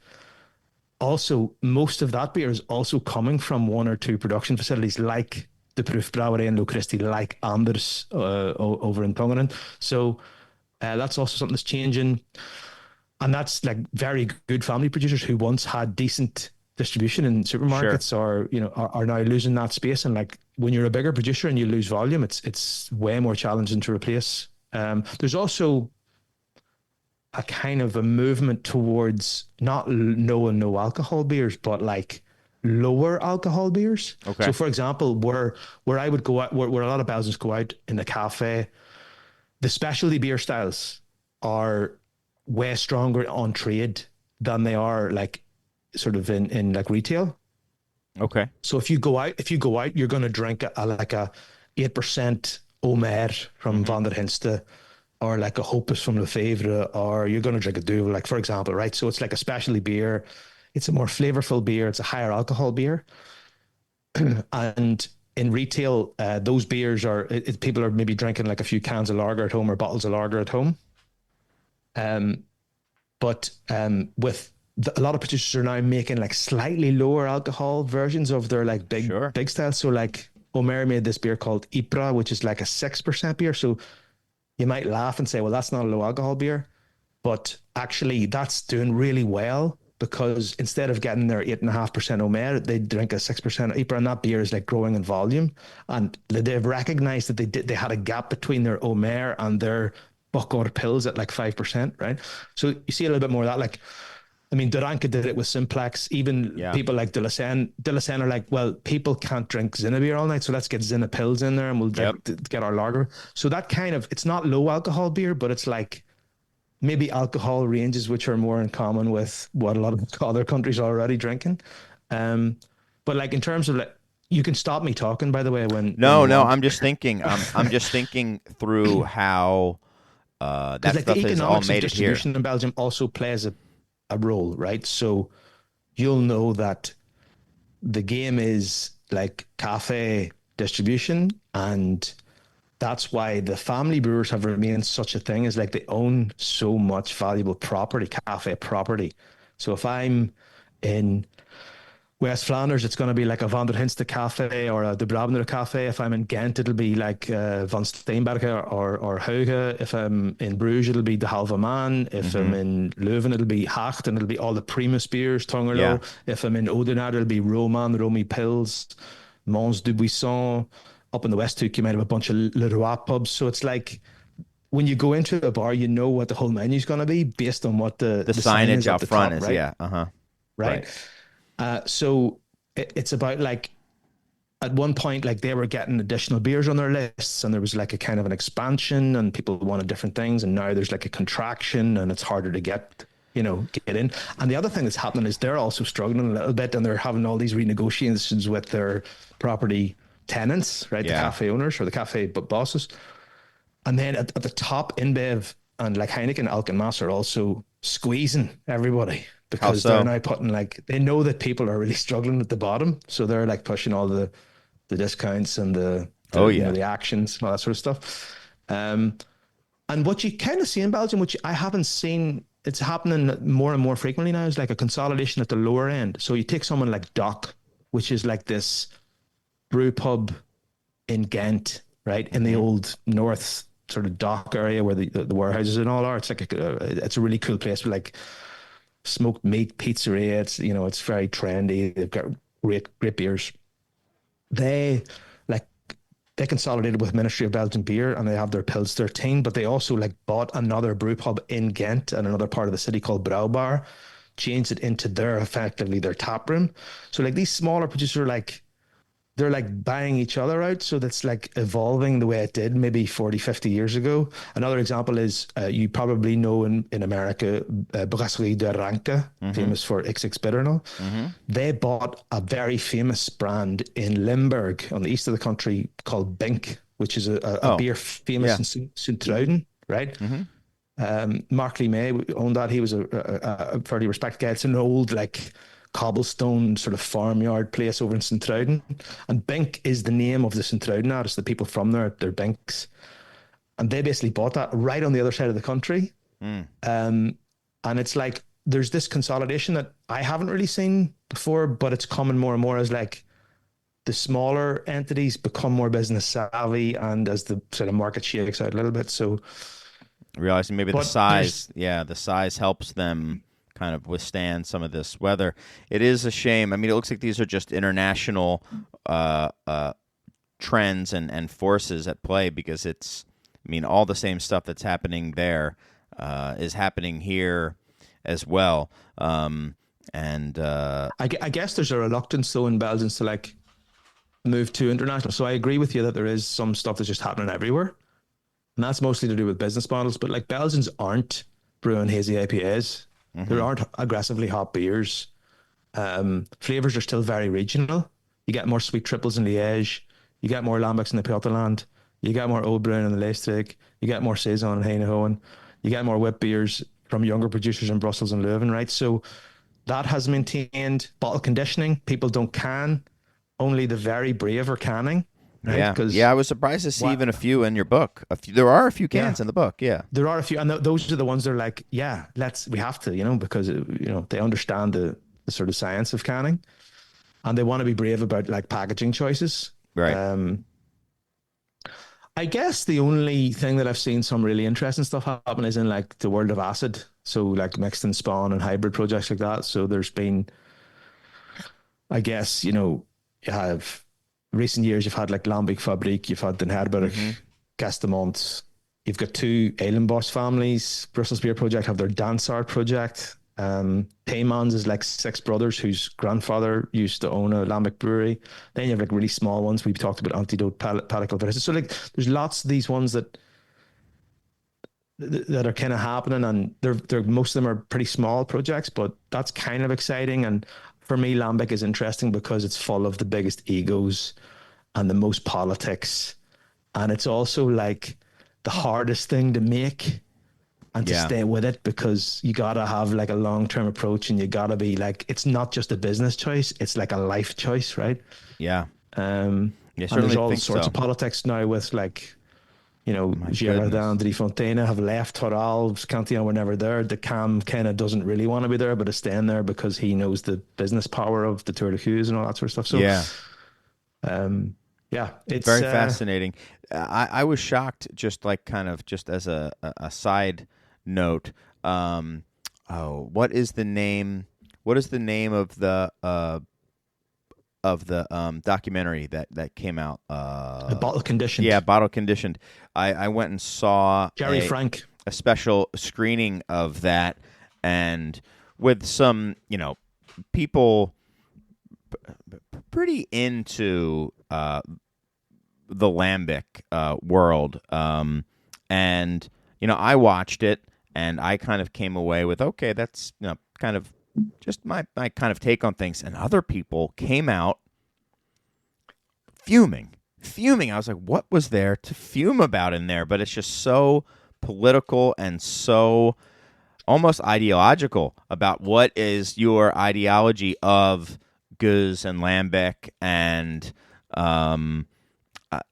also most of that beer is also coming from one or two production facilities like the Proefbrouwerij in Low-Christie, like Anders over in Tongeren. So that's also something that's changing. And that's like very good family producers who once had decent distribution in supermarkets are now losing that space. And like when you're a bigger producer and you lose volume, it's way more challenging to replace. There's also a kind of a movement towards not no alcohol beers, but like lower alcohol beers. Okay. So for example, where I would go out, where a lot of Belgians go out in the cafe, the specialty beer styles are way stronger on trade than they are like sort of in like retail. Okay. So if you go out, you're going to drink like a 8% Omer from Van der Hinste, or like a Hopus from Lefebvre, or you're going to drink a Duvel, like for example, right? So it's like a specialty beer. It's a more flavorful beer. It's a higher alcohol beer. And in retail, those beers are, people are maybe drinking like a few cans of lager at home or bottles of lager at home. But with a lot of producers are now making like slightly lower alcohol versions of their like big styles. So like Omer made this beer called Ypres, which is like a 6% beer. So you might laugh and say, well, that's not a low alcohol beer, but actually that's doing really well, because instead of getting their 8.5% Omer, they drink a 6% Ypres, and that beer is like growing in volume. And they've recognized that they had a gap between their Omer and their Bokor pills at like 5%, right? So you see a little bit more of that. Like, I mean, Duranke did it with Simplex. Even people like De La Seine are like, well, people can't drink Zina beer all night, so let's get Zina pills in there and we'll get our lager. So that kind of, it's not low alcohol beer, but it's like maybe alcohol ranges which are more in common with what a lot of other countries are already drinking. But like in terms of like, you can stop me talking, by the way, when I'm just thinking. I'm just thinking through how that like stuff the is all economics made of it here. distribution in Belgium also plays a role, right? So you'll know that the game is like cafe distribution, and that's why the family brewers have remained such a thing, is like they own so much valuable property, cafe property. So if I'm in West Flanders, it's going to be like a Van der Hinste cafe or a De Brabander cafe. If I'm in Ghent, it'll be like Van Steenbergen or Heuge. If I'm in Bruges, it'll be De Halve Maan. If I'm in Leuven, it'll be Hacht, and it'll be all the Primus beers, Tongerlo. Yeah. If I'm in Oudenaarde, it'll be Roman, Romy Pils, Mons du Buisson. Up in the West Hook, you might have a bunch of Leroy pubs. So it's like when you go into a bar, you know what the whole menu is going to be based on what the signage up front is, right? Right. So it's about like, at one point, like they were getting additional beers on their lists, and there was like a kind of an expansion, and people wanted different things, and now there's like a contraction, and it's harder to get in. And the other thing that's happening is they're also struggling a little bit, and they're having all these renegotiations with their property tenants, right? The cafe owners or the cafe bosses. And then at the top, InBev and like Heineken, Alken Maas are also squeezing everybody, because they're now putting like, they know that people are really struggling at the bottom, so they're like pushing all the discounts and the actions and all that sort of stuff. And what you kind of see in Belgium, which I haven't seen, it's happening more and more frequently now, is like a consolidation at the lower end. So you take someone like Doc, which is like this brew pub in Ghent, right, in the old north sort of dock area where the warehouses and all are. It's like it's a really cool place with like smoked meat pizzeria. It's it's very trendy. They've got great beers. They consolidated with Ministry of Belgian Beer, and they have their Pils 13, but they also like bought another brew pub in Ghent and another part of the city called Brouwbar changed it into effectively their tap room. So like these smaller producers are like, they're like buying each other out. So that's like evolving the way it did maybe 40, 50 years ago. Another example is you probably know in America, Brasserie de Ranke, famous for XX Bitternal. They bought a very famous brand in Limburg on the east of the country called Bink, which is a beer famous in Sint-Truiden, right? Mark Lee May owned that. He was a fairly respected guy. It's an old like cobblestone sort of farmyard place over in Sint-Truiden, and Bink is the name of the Sint-Truiden artists. The people from there, they're Binks, and they basically bought that right on the other side of the country. And it's like there's this consolidation that I haven't really seen before, but it's coming more and more as like the smaller entities become more business savvy, and as the sort of market shakes out a little bit. So realizing maybe the size helps them kind of withstand some of this weather. It is a shame. I mean, it looks like these are just international trends and forces at play, because it's, I mean, all the same stuff that's happening there is happening here as well. I guess there's a reluctance though in Belgians to like move to international. So I agree with you that there is some stuff that's just happening everywhere, and that's mostly to do with business models. But like Belgians aren't brewing hazy IPAs. There aren't aggressively hot beers. Flavors are still very regional. You get more sweet triples in Liège. You get more lambics in the Pieterland. You get more Old Bruin in the Leestrik. You get more Saison and Heinehoven. You get more whip beers from younger producers in Brussels and Leuven, right? So that has maintained bottle conditioning. People don't can. Only the very brave are canning. Right? Yeah, I was surprised to see even a few in your book. There are a few cans in the book, There are a few, and those are the ones that are like, we have to, because, they understand the sort of science of canning, and they want to be brave about like packaging choices. Right. I guess the only thing that I've seen some really interesting stuff happen is in like the world of acid. So like mixed and spawn and hybrid projects like that. So there's been, I guess, you have recent years, you've had like Lambic Fabrique, you've had Den Herberg, Gastemont. You've got two Eilenbosch families. Brussels Beer Project have their Dansart project. Taymans is like six brothers whose grandfather used to own a Lambic brewery. Then you have like really small ones. We've talked about Antidote, Palical. So like there's lots of these ones that are kind of happening, and they're most of them are pretty small projects, but that's kind of exciting. And for me, Lambic is interesting because it's full of the biggest egos and the most politics. And it's also like the hardest thing to make and to stay with it, because you got to have like a long-term approach, and you got to be like, it's not just a business choice. It's like a life choice, right? Yeah. And there's all sorts of politics now with like, Girardin, de Fontaine have left Toral, Cantillon were never there. The Cam kind of doesn't really want to be there, but is staying there because he knows the business power of the Tour de Cuse and all that sort of stuff. So, it's very fascinating. I was shocked, just like kind of just as a side note. What is the name? What is the name of the documentary that came out? The Bottle Conditioned. Yeah, Bottle Conditioned. I went and saw Jerry Frank, a special screening of that, and with some people pretty into the lambic world, and I watched it, and I kind of came away with, okay, that's kind of just my kind of take on things. And other people came out fuming. I was like, what was there to fume about in there? But it's just so political and so almost ideological about what is your ideology of Gueuze and lambic, and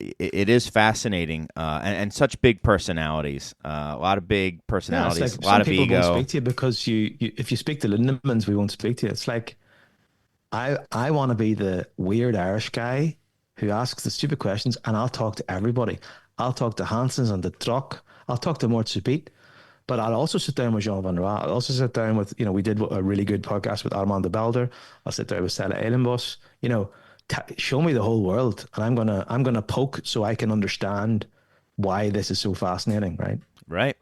it is fascinating, and such big personalities, a lot of big personalities, like a lot of ego. Won't speak to you because you if you speak to Lindemans, we won't speak to you. It's like I want to be the weird Irish guy who asks the stupid questions, and I'll talk to everybody. I'll talk to Hansens and the Truck. I'll talk to Mort Supit, but I'll also sit down with Jean Van Roy. I'll also sit down with, we did a really good podcast with Armand de Belder. I'll sit there with Stella Eilenbosch. Show me the whole world, and I'm gonna poke so I can understand why this is so fascinating. Right.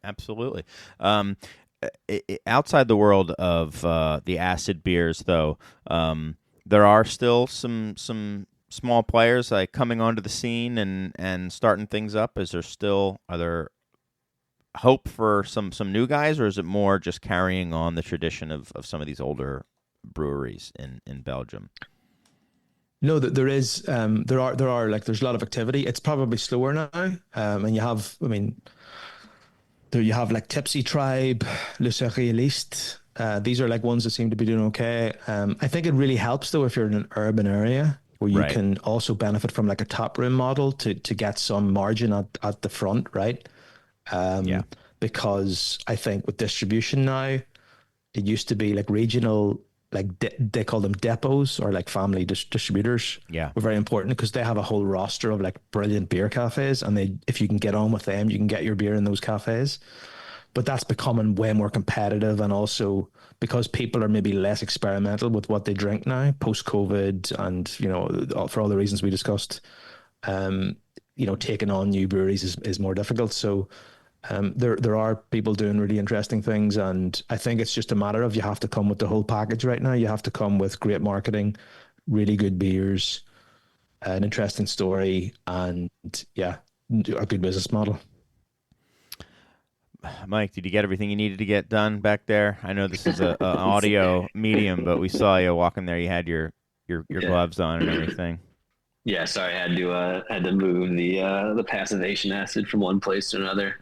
Absolutely. outside the world of the acid beers, though, there are still some small players like coming onto the scene and starting things up. Are there hope for some new guys, or is it more just carrying on the tradition of some of these older breweries in Belgium? No, that there is, there are like, there's a lot of activity. It's probably slower now. And you have, I mean, there you have like Tipsy Tribe, Le Surrealiste. These are like ones that seem to be doing okay. I think it really helps though if you're in an urban area where you Right. can also benefit from like a tap room model to get some margin at the front, right? Yeah. Because I think with distribution now, it used to be like regional, like they call them depots or like family distributors. Yeah. Were very important because they have a whole roster of like brilliant beer cafes, and if you can get on with them, you can get your beer in those cafes. But that's becoming way more competitive, and also because people are maybe less experimental with what they drink now post COVID, and for all the reasons we discussed, taking on new breweries is more difficult. So there are people doing really interesting things, and I think it's just a matter of you have to come with the whole package right now. You have to come with great marketing, really good beers, an interesting story, and a good business model. Mike, did you get everything you needed to get done back there? I know this is an audio medium, but we saw you walking there. You had your gloves on and everything. Yeah, sorry, I had to move the passivation acid from one place to another.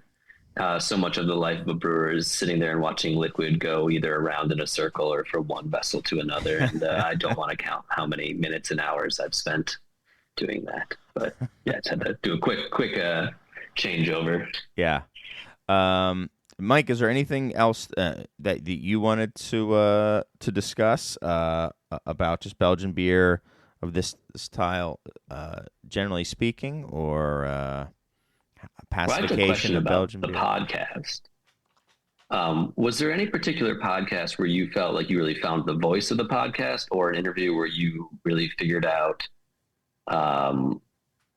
So much of the life of a brewer is sitting there and watching liquid go either around in a circle or from one vessel to another. And I don't want to count how many minutes and hours I've spent doing that. But yeah, I just had to do a quick changeover. Yeah. Mike, is there anything else that you wanted to discuss about just Belgian beer of this style, generally speaking, or pacification of Belgian the beer? Podcast. Was there any particular podcast where you felt like you really found the voice of the podcast, or an interview where you really figured out, not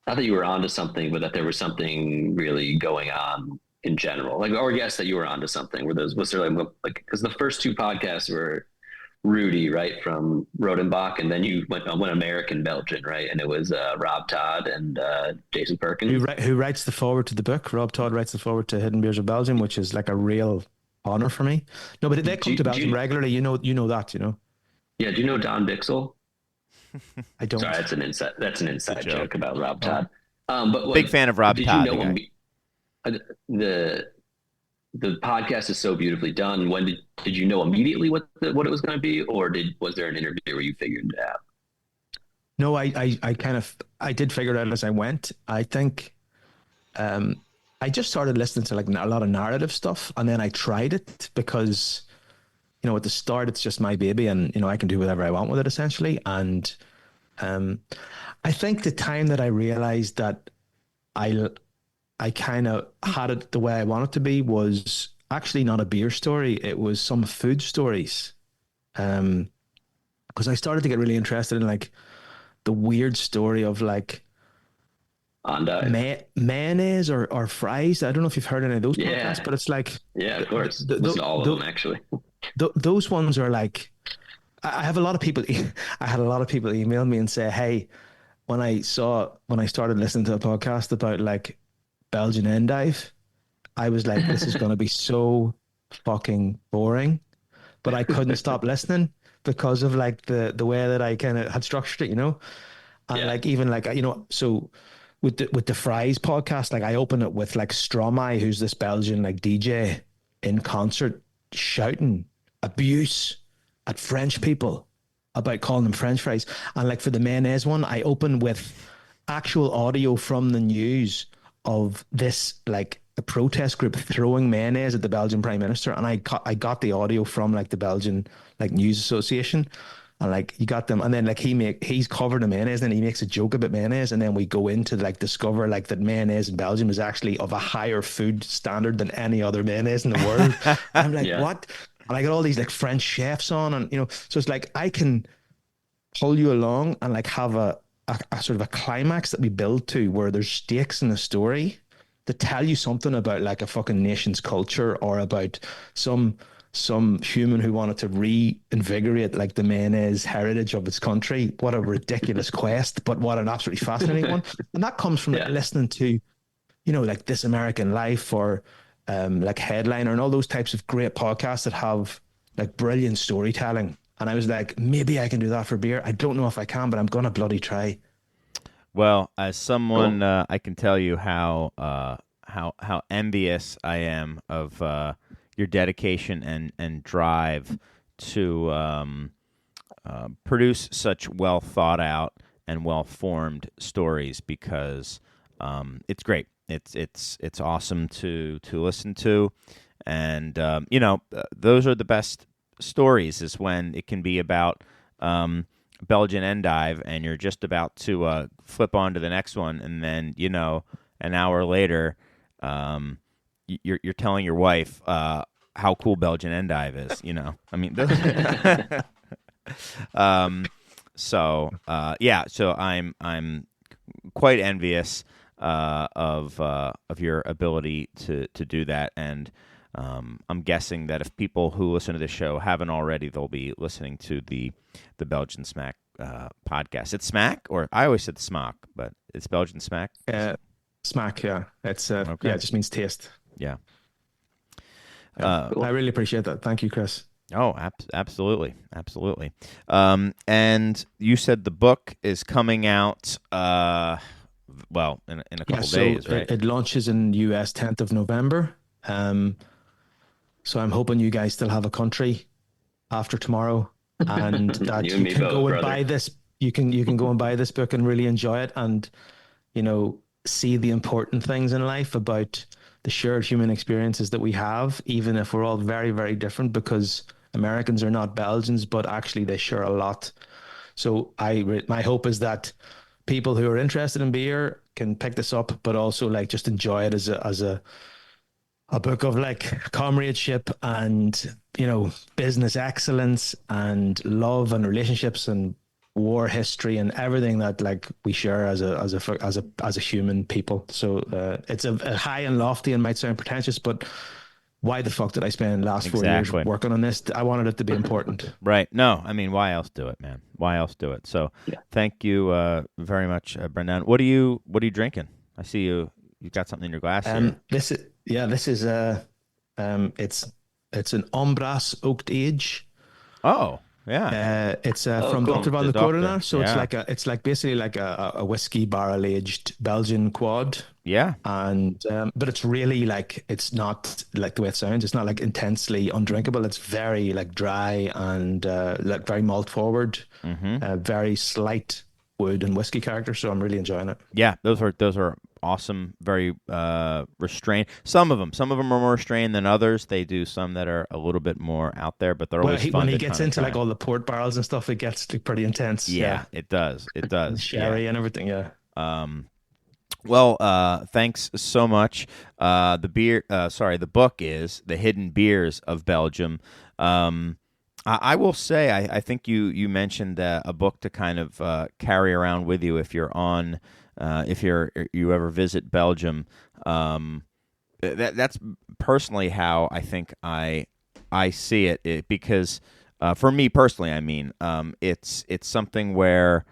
that you were onto something, but that there was something really going on in general, like, or yes, that you were onto something? Was there like, because the first two podcasts were Rudy, right, from Rodenbach, and then you went American Belgian, right, and it was Rob Todd and Jason Perkins, who writes the foreword to the book. Rob Todd writes the foreword to Hidden Beers of Belgium, which is like a real honor for me. No, but they come to Belgium regularly. You know that. Yeah. Do you know Don Bixel? I don't. Sorry, that's an inside joke about Rob Todd. But big fan of Rob Todd. Did you know the podcast is so beautifully done? When did you know immediately what it was going to be, or was there an interview where you figured it out? No, I did figure it out as I went. I think I just started listening to like a lot of narrative stuff, and then I tried it because at the start it's just my baby, and I can do whatever I want with it essentially. And I think the time that I realized that I kind of had it the way I want it to be was actually not a beer story. It was some food stories. Because I started to get really interested in like the weird story of like mayonnaise or fries. I don't know if you've heard any of those podcasts, but it's like, yeah, of course. Listen to all of them actually. Those ones are like, I had a lot of people email me and say, hey, when I started listening to a podcast about like Belgian endive, I was like, this is going to be so fucking boring, but I couldn't stop listening because of like the way that I kind of had structured it, and like even like so with the Fries podcast, like I open it with like Stromae, who's this Belgian like DJ in concert shouting abuse at French people about calling them French fries, and like for the mayonnaise one, I open with actual audio from the news of this like a protest group throwing mayonnaise at the Belgian Prime Minister, and I got the audio from like the Belgian like news association, and like he got them, and then like he's covered in mayonnaise, and he makes a joke about mayonnaise, and then we go into like discover like that mayonnaise in Belgium is actually of a higher food standard than any other mayonnaise in the world. I'm like, what? And I got all these like French chefs on, and so it's like I can pull you along and like have a sort of a climax that we build to where there's stakes in the story that tell you something about like a fucking nation's culture or about some some human who wanted to reinvigorate like the mayonnaise heritage of its country. What a ridiculous quest, but what an absolutely fascinating one. And that comes from like Yeah. listening to, you know, like This American Life or like Headliner and all those types of great podcasts that have like brilliant storytelling. And I was like, maybe I can do that for beer. I don't know if I can, but I'm gonna bloody try. Well, as someone, Cool. I can tell you how envious I am of your dedication and drive to produce such well thought out and well formed stories, because it's great. It's awesome to listen to, and those are the best stories. Is when it can be about Belgian endive, and you're just about to flip on to the next one, and then an hour later, you're telling your wife how cool Belgian endive is. I mean, so I'm quite envious of your ability to do that, and I'm guessing that if people who listen to this show haven't already, they'll be listening to the Belgian Smaak podcast. It's Smaak, or I always said Smaak, but it's Belgian Smaak. Smack, yeah. It's Okay. yeah, it just means taste. Yeah. Cool. I really appreciate that. Thank you, Chris. Oh, absolutely. And you said the book is coming out, in a couple days, right? It launches in the US 10th of November. So I'm hoping you guys still have a country after tomorrow, and that You and me can both, go and brother. buy this. You can go and buy this book and really enjoy it, and see the important things in life about the shared human experiences that we have, even if we're all very, very different, because Americans are not Belgians, but actually they share a lot. So my hope is that people who are interested in beer can pick this up, but also like just enjoy it as a book of like comradeship and business excellence and love and relationships and war history and everything that like we share as a human people. So it's a high and lofty and might sound pretentious, but why the fuck did I spend the last 4 years Exactly. working on this? I wanted it to be important. Right. No, I mean, why else do it, man? Why else do it? So, Yeah. Thank you very much, Breandán. What are you drinking? I see you got something in your glass here. This is it's an Ombras oaked age. Oh, yeah. It's Oh, from cool. Dr. Van The de Cordonaar. doctor, So yeah. it's like basically like a whiskey barrel aged Belgian quad. Yeah. And but it's really like, it's not like the way it sounds. It's not like intensely undrinkable. It's very like dry and like very malt forward, very slight wood and whiskey character. So I'm really enjoying it. Yeah, those are awesome, very restrained. Some of them are more restrained than others. They do some that are a little bit more out there, but they're always fun. When he to gets kinda into try. like all the port barrels and stuff, it gets like, pretty intense. Yeah, it does. It does. Sherry and everything. Yeah. Well, thanks so much. The book is The Hidden Beers of Belgium. I will say, I think you mentioned a book to kind of carry around with you if you're on, if you ever visit Belgium. That's personally how I think I see it because for me personally, I mean, it's something where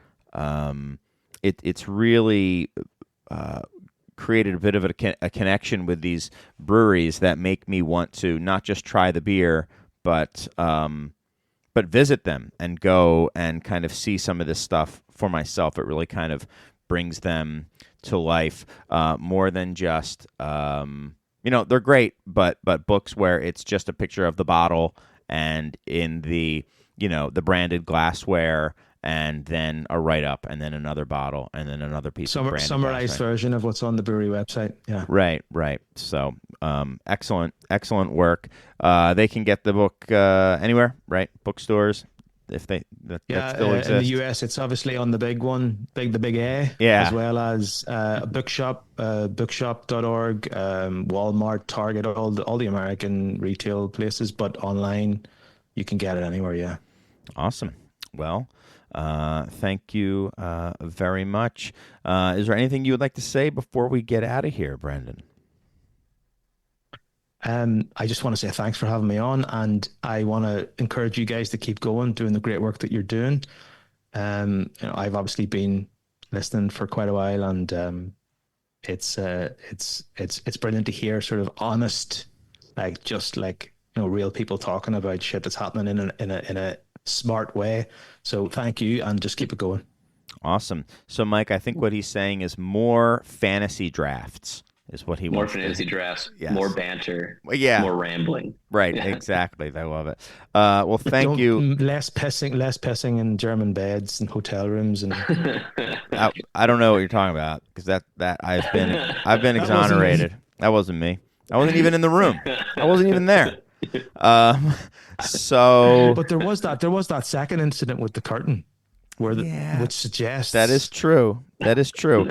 it's really created a bit of a connection with these breweries that make me want to not just try the beer, but visit them and go and kind of see some of this stuff for myself. It really kind of brings them to life more than just they're great, but books where it's just a picture of the bottle and in the the branded glassware, and then a write-up, and then another bottle, and then another piece of branded Summarized glassware. version of what's on the brewery website. Yeah. Right. So, excellent work. They can get the book anywhere, right? Bookstores, if that still exists. In the US, it's obviously on the big one, the big A, Yeah. as well as a bookshop, bookshop.org, Walmart, Target, all the American retail places, but online, you can get it anywhere. Yeah. Awesome. Well, thank you very much. Is there anything you would like to say before we get out of here, Breandán? I just want to say thanks for having me on, and I want to encourage you guys to keep going, doing the great work that you're doing. I've obviously been listening for quite a while, and it's brilliant to hear sort of honest, like just like real people talking about shit that's happening in a smart way. So thank you, and just keep it going. Awesome. So, Mike, I think what he's saying is more fantasy drafts is what he More wants. fantasy drafts, Yes. more banter, Yeah. more rambling. Right, exactly. I love it. Well, thank you. Less pissing in German beds and hotel rooms, and I don't know what you're talking about because that I've been exonerated. That wasn't me. I wasn't even in the room. I wasn't even there. So, but there was that second incident with the curtain, which suggests that is true. That is true.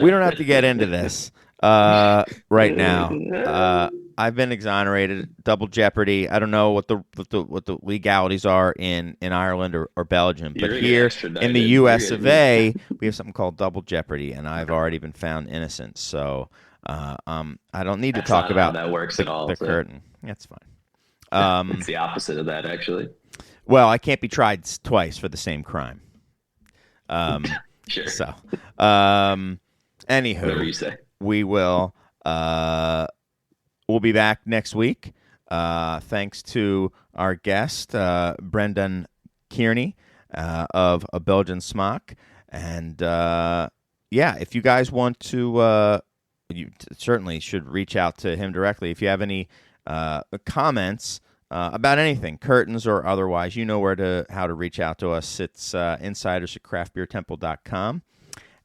We don't have to get into this right now. I've been exonerated. Double jeopardy. I don't know what the legalities are in Ireland or Belgium, but here in the U.S. of A, we have something called double jeopardy, and I've already been found innocent. So I don't need to talk about how that works at all. The curtain. That's fine. It's the opposite of that, actually. Well, I can't be tried twice for the same crime. Sure. So, anywho, Whatever you say. We will. We'll be back next week. Thanks to our guest, Breandán Kearney of a Belgian Smaak, and if you guys want to, you certainly should reach out to him directly. If you have any comments about anything, curtains or otherwise, you know how to reach out to us. It's insiders@craftbeertemple.com.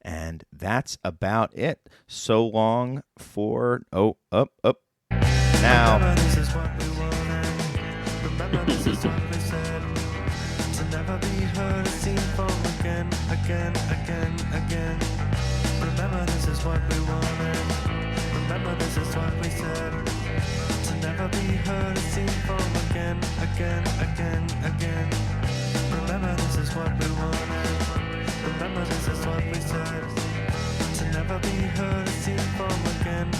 And that's about it. So long for now. Remember this is what we wanted. Remember this is what we said. To never be heard or seen from again. Remember this is what we wanted. Remember this is what we said. To never be heard or seen from again. Remember this is what we wanted. Remember this is what we said. To never be heard or seen from again.